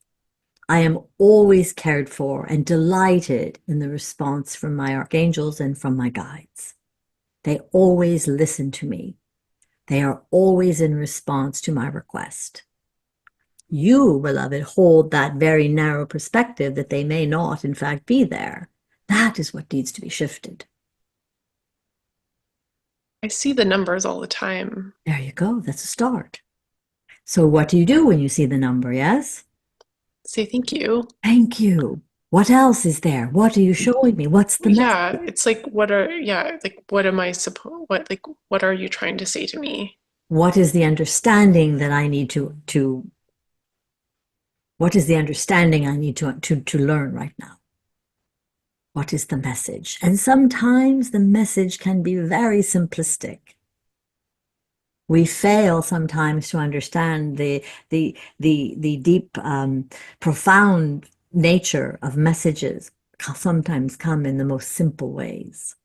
B: I am always cared for and delighted in the response from my archangels and from my guides. They always listen to me. They are always in response to my request. You, beloved, hold that very narrow perspective that they may not, in fact, be there. That is what needs to be shifted.
I: I see the numbers all the time.
B: There you go. That's a start. So what do you do when you see the number, yes?
I: Say thank you.
B: Thank you. What else is there? What are you showing me? What's the message?
I: Yeah, it's like what am I supposed what are you trying to say to me?
B: What is the understanding that I need to what is the understanding I need to learn right now? What is the message? And sometimes the message can be very simplistic. We fail sometimes to understand the deep, profound nature of messages. Sometimes come in the most simple ways.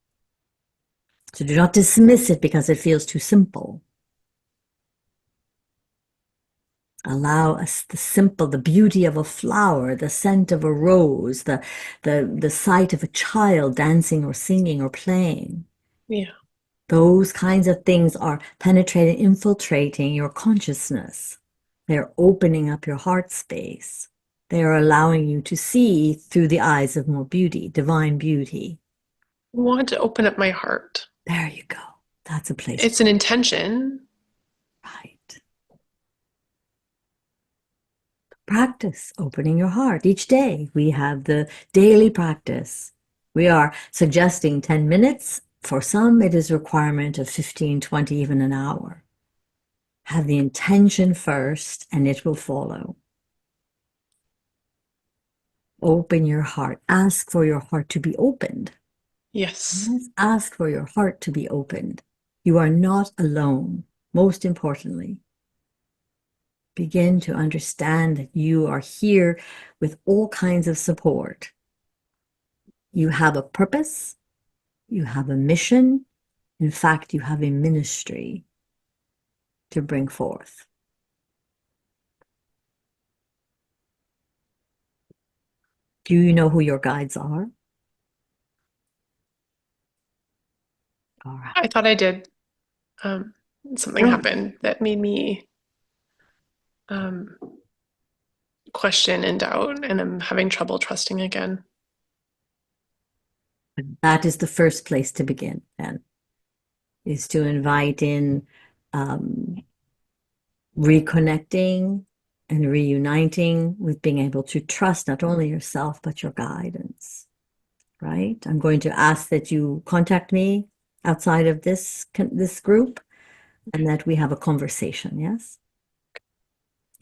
B: So do not dismiss it because it feels too simple. Allow us the simple, the beauty of a flower, the scent of a rose, the sight of a child dancing or singing or playing.
I: Yeah.
B: Those kinds of things are penetrating, infiltrating your consciousness. They're opening up your heart space. They are allowing you to see through the eyes of more beauty, divine beauty.
I: I want to open up my heart.
B: There you go. That's a place.
I: It's an intention.
B: Right. Practice opening your heart each day. We have the daily practice. We are suggesting 10 minutes. For some, it is a requirement of 15, 20, even an hour. Have the intention first, and it will follow. Open your heart. Ask for your heart to be opened.
I: Yes.
B: Ask for your heart to be opened. You are not alone, most importantly. Begin to understand that you are here with all kinds of support. You have a purpose. You have a mission. In fact, you have a ministry to bring forth. Do you know who your guides are? All right.
I: I thought I did. Something happened that made me question and doubt, and I'm having trouble trusting again.
B: That is the first place to begin, then, is to invite in reconnecting and reuniting with being able to trust not only yourself, but your guidance, right? I'm going to ask that you contact me outside of this group and that we have a conversation, yes?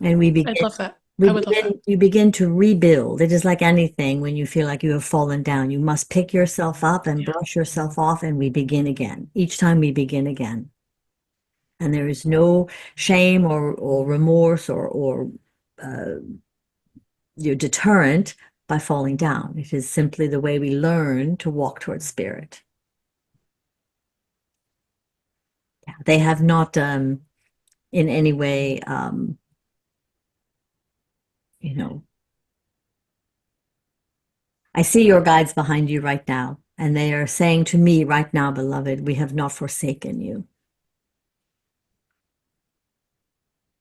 B: And we begin.
I: I'd love that. I would love that.
B: You begin to rebuild. It is like anything when you feel like you have fallen down. You must pick yourself up and brush yourself off, and we begin again. Each time we begin again. And there is no shame or remorse or deterrent by falling down. It is simply the way we learn to walk towards spirit. Yeah, they have not in any way I see your guides behind you right now, and they are saying to me right now, beloved, we have not forsaken you.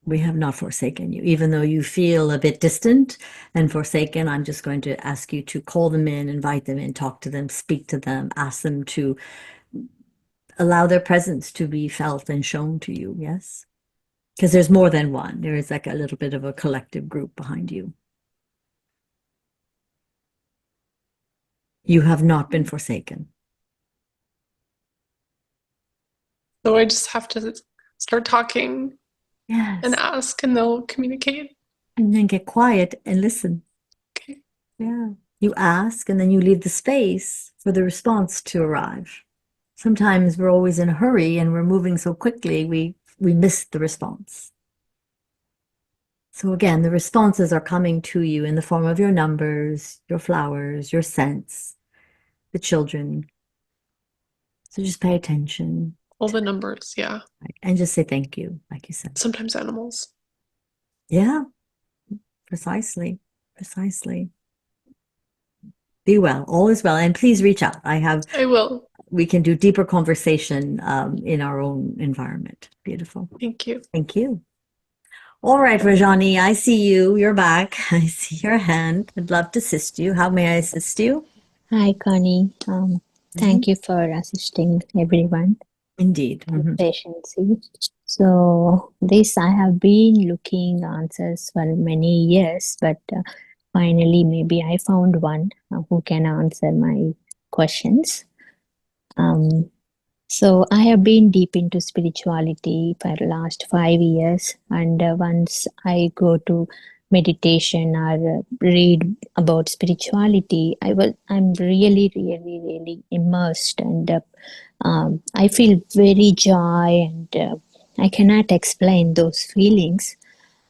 B: We have not forsaken you. Even though you feel a bit distant and forsaken, I'm just going to ask you to call them in, invite them in, talk to them, speak to them, ask them to allow their presence to be felt and shown to you, yes? Because there's more than one. There is like a little bit of a collective group behind you. You have not been forsaken.
I: So I just have to start talking.
B: Yes.
I: And ask, and they'll communicate.
B: And then get quiet and listen.
I: Okay.
B: Yeah. You ask, and then you leave the space for the response to arrive. Sometimes we're always in a hurry and we're moving so quickly, we miss the response. So again, the responses are coming to you in the form of your numbers, your flowers, your scents, the children. So just pay attention.
I: All the numbers, yeah.
B: Right? And just say thank you, like you said.
I: Sometimes animals.
B: Yeah, precisely, precisely. Be well, all is well, and please reach out.
I: I will.
B: We can do deeper conversation in our own environment. Beautiful.
I: Thank you.
B: Thank you. All right, Rajani, I see you. You're back. I see your hand. I'd love to assist you. How may I assist you?
C: Hi, Connie. Thank you for assisting everyone.
B: Indeed.
C: With patience. So this I have been looking answers for many years, but finally maybe I found one who can answer my questions. So I have been deep into spirituality for the last 5 years, and once I go to meditation or read about spirituality, I'm really immersed, and I feel very joy, and I cannot explain those feelings.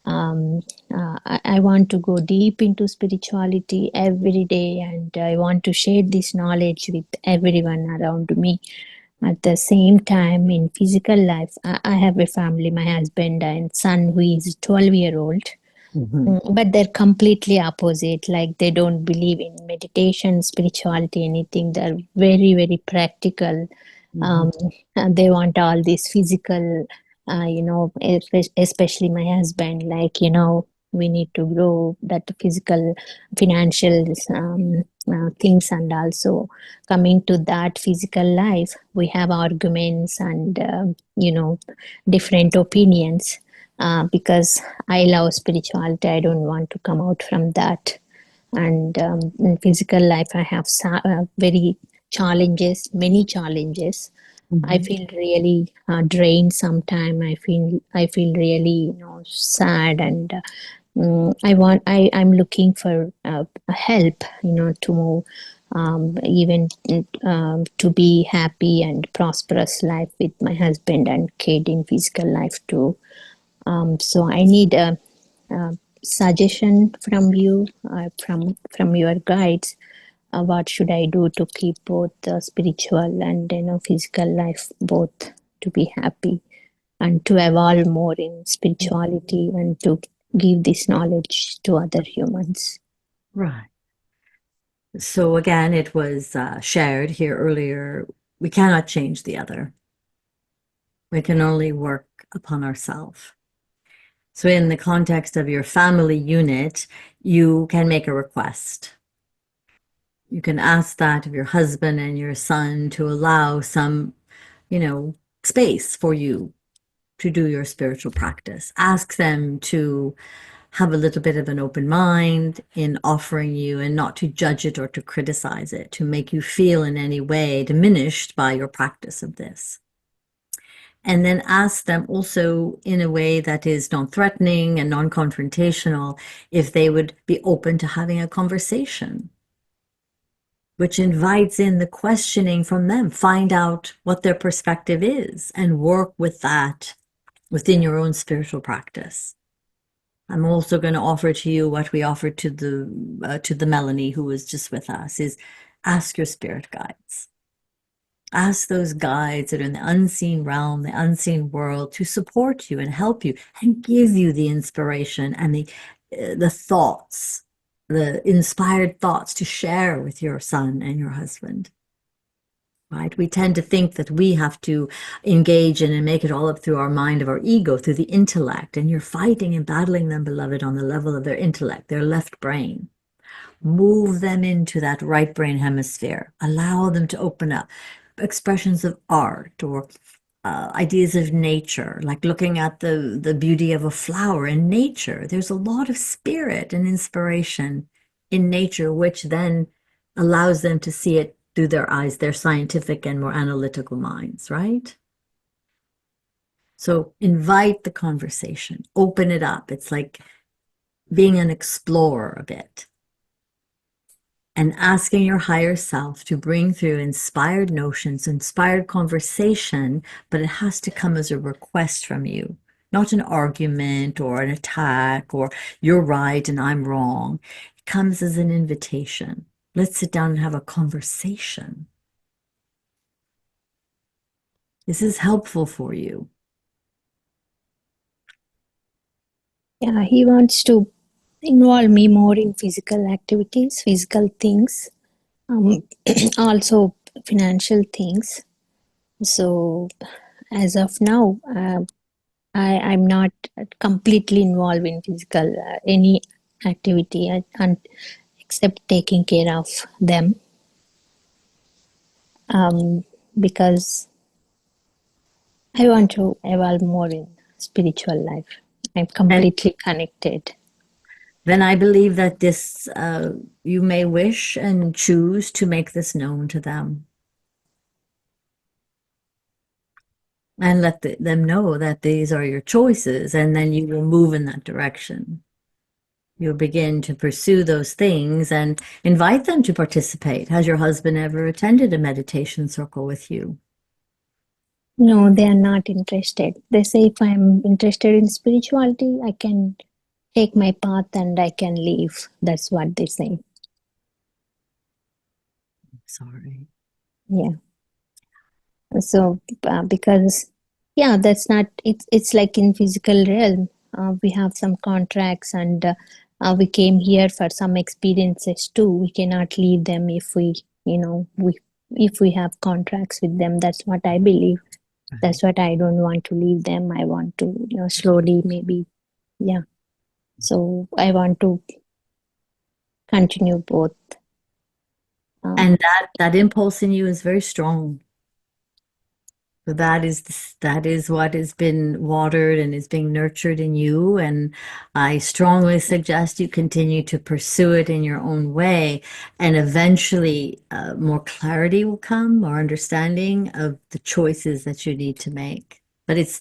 C: I want to go deep into spirituality every day, and I want to share this knowledge with everyone around me. At the same time, in physical life, I have a family, my husband and son who is 12-year-old. But they're completely opposite. Like they don't believe in meditation, spirituality, anything. They're very, very practical. And they want all this physical, especially my husband, like, we need to grow that physical, financial things. And also coming to that physical life, we have arguments and, different opinions. Because I love spirituality, I don't want to come out from that. And in physical life, I have very challenges, many challenges. I feel really drained sometimes. I feel really sad, and I'm looking for help, to move, even to be happy and prosperous life with my husband and kid in physical life too. So I need a suggestion from you, from your guides. What should I do to keep both spiritual and physical life both to be happy and to evolve more in spirituality and to give this knowledge to other humans?
B: Right. So again, it was shared here earlier. We cannot change the other. We can only work upon ourselves. So in the context of your family unit, you can make a request. You can ask that of your husband and your son to allow some, space for you to do your spiritual practice. Ask them to have a little bit of an open mind in offering you and not to judge it or to criticize it, to make you feel in any way diminished by your practice of this. And then ask them also in a way that is non-threatening and non-confrontational if they would be open to having a conversation, which invites in the questioning from them. Find out what their perspective is and work with that within your own spiritual practice. I'm also going to offer to you what we offered to the Melanie who was just with us, is ask your spirit guides. Ask those guides that are in the unseen realm, the unseen world, to support you and help you and give you the inspiration and the thoughts, the inspired thoughts to share with your son and your husband. Right? We tend to think that we have to engage in and make it all up through our mind of our ego, through the intellect, and you're fighting and battling them, beloved, on the level of their intellect, their left brain. Move them into that right brain hemisphere. Allow them to open up. Expressions of art or ideas of nature, like looking at the beauty of a flower in nature. There's a lot of spirit and inspiration in nature, which then allows them to see it through their eyes, their scientific and more analytical minds, right? So invite the conversation, open it up. It's like being an explorer a bit. And asking your higher self to bring through inspired notions, inspired conversation, but it has to come as a request from you, not an argument or an attack or you're right and I'm wrong. It comes as an invitation. Let's sit down and have a conversation. This is helpful for you.
C: Yeah, he wants to involve me more in physical activities, physical things, also financial things. So as of now, I'm not completely involved in physical any activity except taking care of them, because I want to evolve more in spiritual life. I'm completely connected.
B: Then I believe that this, you may wish and choose to make this known to them. And let them know that these are your choices, and then you will move in that direction. You'll begin to pursue those things and invite them to participate. Has your husband ever attended a meditation circle with you?
C: No, they are not interested. They say if I'm interested in spirituality, I can take my path and I can leave. That's what they say.
B: Sorry.
C: Yeah. So because yeah, that's not, it's like in physical realm, we have some contracts, and we came here for some experiences too. We cannot leave them if we, if we have contracts with them. That's what I believe. That's what I don't want to leave them. I want to, slowly, maybe, yeah. So I want to continue both.
B: And that impulse in you is very strong. So that is what has been watered and is being nurtured in you. And I strongly suggest you continue to pursue it in your own way. And eventually more clarity will come, more understanding of the choices that you need to make. But it's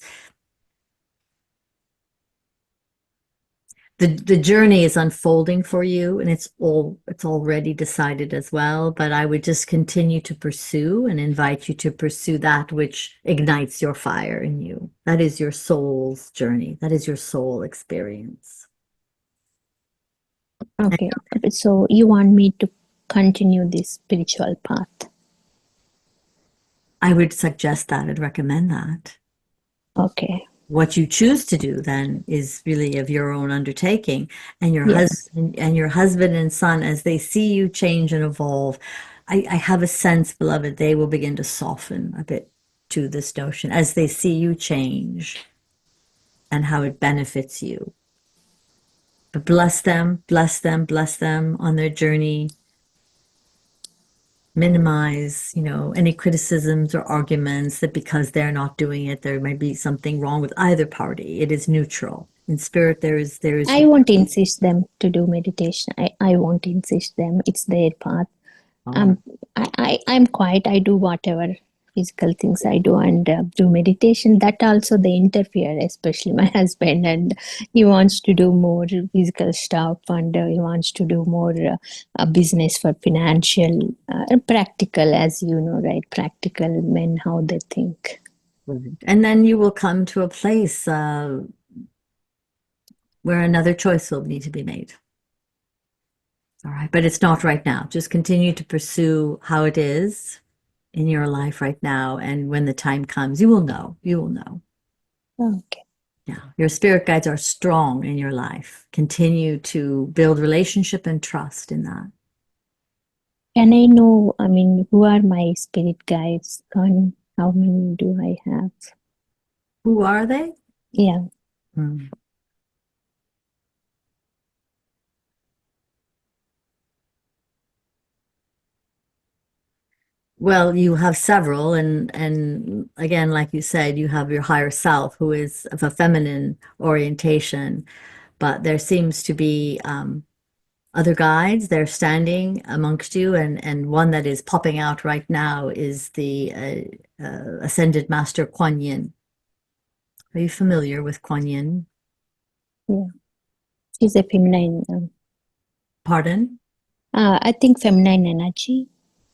B: the journey is unfolding for you, and it's already decided as well. But I would just continue to pursue and invite you to pursue that which ignites your fire in you. That is your soul's journey. That is your soul experience.
C: Okay, so you want me to continue this spiritual path?
B: I would suggest that. I'd recommend that.
C: Okay.
B: What you choose to do then is really of your own undertaking, and your
C: Yes.
B: husband and son, as they see you change and evolve, I have a sense, beloved, they will begin to soften a bit to this notion as they see you change and how it benefits you. But bless them, bless them, bless them on their journey. Minimize, any criticisms or arguments that because they're not doing it, there might be something wrong with either party. It is neutral. In spirit, there is.
C: I won't insist them to do meditation. I won't insist them. It's their path. I'm quiet. I do whatever physical things I do, and do meditation. That also they interfere, especially my husband, and he wants to do more physical stuff, and he wants to do more business for financial, practical, as you know, right? Practical men, how they think.
B: And then you will come to a place where another choice will need to be made. All right, but it's not right now. Just continue to pursue how it is in your life right now, and when the time comes, you will know. You will know.
C: Okay.
B: Yeah, your spirit guides are strong in your life. Continue to build relationship and trust in that.
C: Can I know, who are my spirit guides? Connie? How many do I have?
B: Who are they?
C: Yeah.
B: Well, you have several, and again, like you said, you have your higher self, who is of a feminine orientation, but there seems to be other guides. They're standing amongst you, and one that is popping out right now is the Ascended Master Kuan Yin. Are you familiar with Kuan Yin?
C: Yeah. She's a feminine.
B: Pardon?
C: I think feminine energy.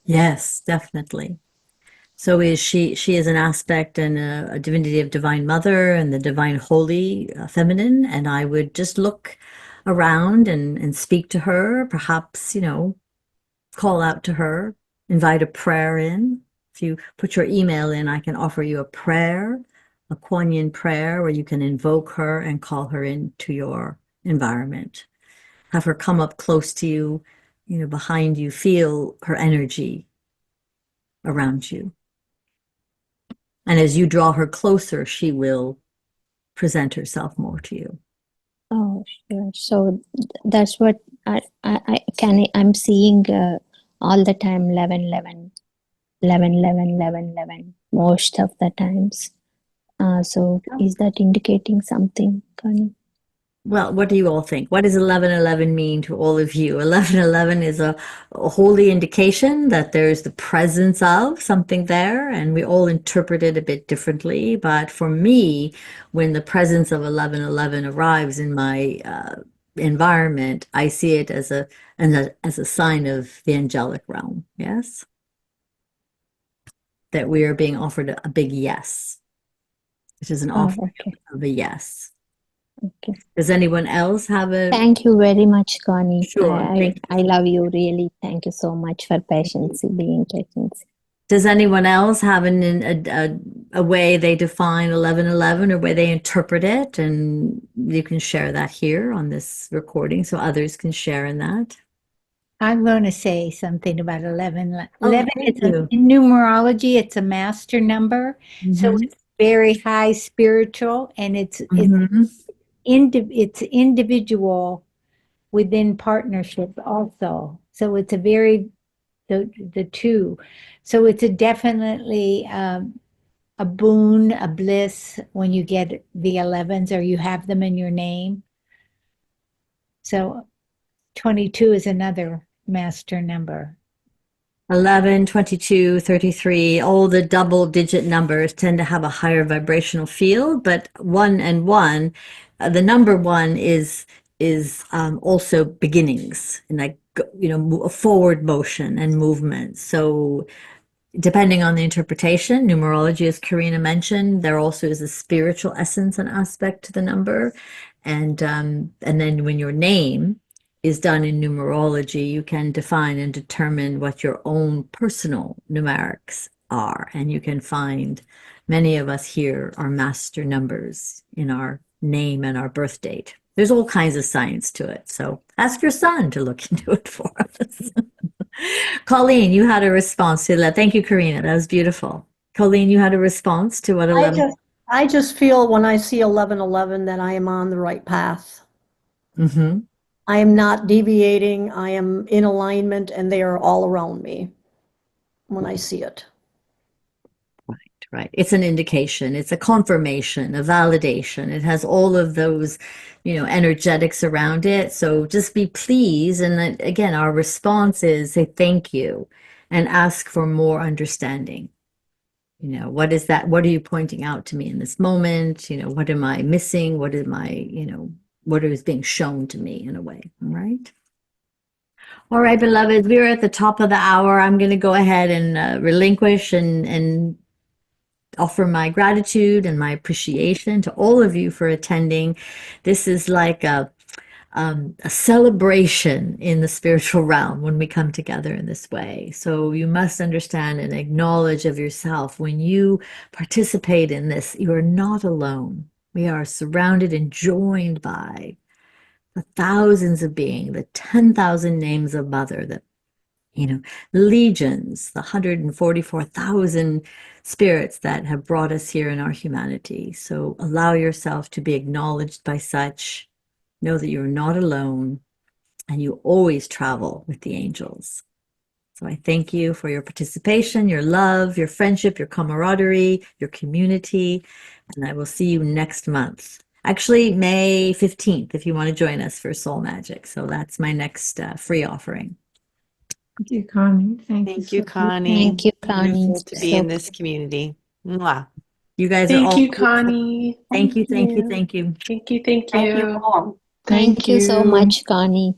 B: Yes, definitely. So is she is an aspect and a divinity of Divine Mother and the Divine Holy Feminine, and I would just look around and speak to her, perhaps, call out to her, invite a prayer in. If you put your email in, I can offer you a prayer, a Kuan Yin prayer, where you can invoke her and call her into your environment. Have her come up close to you, behind you, feel her energy around you. And as you draw her closer, she will present herself more to you.
C: Oh, sure. So that's what I'm seeing all the time, 11, 11, 11, 11, 11, 11, most of the times. So is that indicating something, Connie?
B: Well, what do you all think? What does 1111 mean to all of you? 1111 is a holy indication that there's the presence of something there, and we all interpret it a bit differently. But for me, when the presence of 1111 arrives in my environment, I see it as a sign of the angelic realm. Yes, that we are being offered a big yes, which is an offer of a yes.
C: Okay.
B: Does anyone else have a?
C: Thank you very much, Connie.
B: Sure.
C: I love you, really. Thank you so much for patience, being patient.
B: Does anyone else have a way they define 1111 or way they interpret it? And you can share that here on this recording so others can share in that.
A: I'm going to say something about 11.
B: Oh,
A: 11
B: thank
A: is
B: you.
A: in numerology, it's a master number. So
B: Mhm.
A: it's very high spiritual, and it's
B: Mhm.
A: it's individual within partnership also. So it's a very the two. So it's a definitely a boon, a bliss when you get the 11s or you have them in your name. So 22 is another master number.
B: 11, 22, 33, all the double digit numbers tend to have a higher vibrational field, but one and one, the number one is also beginnings and like, a forward motion and movement. So depending on the interpretation, numerology, as Karina mentioned, there also is a spiritual essence and aspect to the number. And then when your name is done in numerology, you can define and determine what your own personal numerics are. And you can find many of us here are master numbers in our name and our birth date. There's all kinds of science to it. So ask your son to look into it for us. Colleen, you had a response to that. Thank you, Karina. That was beautiful. Colleen, you had a response to what
D: I
B: 11.
D: just, I just feel when I see 1111 that I am on the right path.
B: Mm-hmm.
D: I am not deviating. I am in alignment, and they are all around me when I see it.
B: Right. It's an indication, it's a confirmation, a validation. It has all of those, energetics around it. So just be pleased. And then, again, our response is say thank you and ask for more understanding. What is that? What are you pointing out to me in this moment? What am I missing? What am I, what is being shown to me in a way? All right. All right, beloved, we're at the top of the hour. I'm going to go ahead and relinquish and offer my gratitude and my appreciation to all of you for attending. This is like a celebration in the spiritual realm when we come together in this way. So you must understand and acknowledge of yourself when you participate in this, you are not alone. We are surrounded and joined by the thousands of beings, the 10,000 names of Mother, the legions, the 144,000 spirits that have brought us here in our humanity. So allow yourself to be acknowledged by such. Know that you're not alone and you always travel with the angels. So I thank you for your participation, your love, your friendship, your camaraderie, your community, and I will see you next month. Actually, May 15th, if you want to join us for Soul Magic. So that's my next free offering.
F: Thank you, Connie. Thank you
H: Thank
F: so
H: you,
F: much.
H: Connie.
C: Thank you, Connie.
H: Beautiful to be
C: So
H: in this community. Mwah.
B: You guys are
I: Thank
B: all
I: you,
B: beautiful.
I: Connie.
B: Thank you, thank you,
I: you.
B: thank you.
I: Thank you. Thank
E: Thank you
I: you.
E: all.
C: thank you so much, Connie.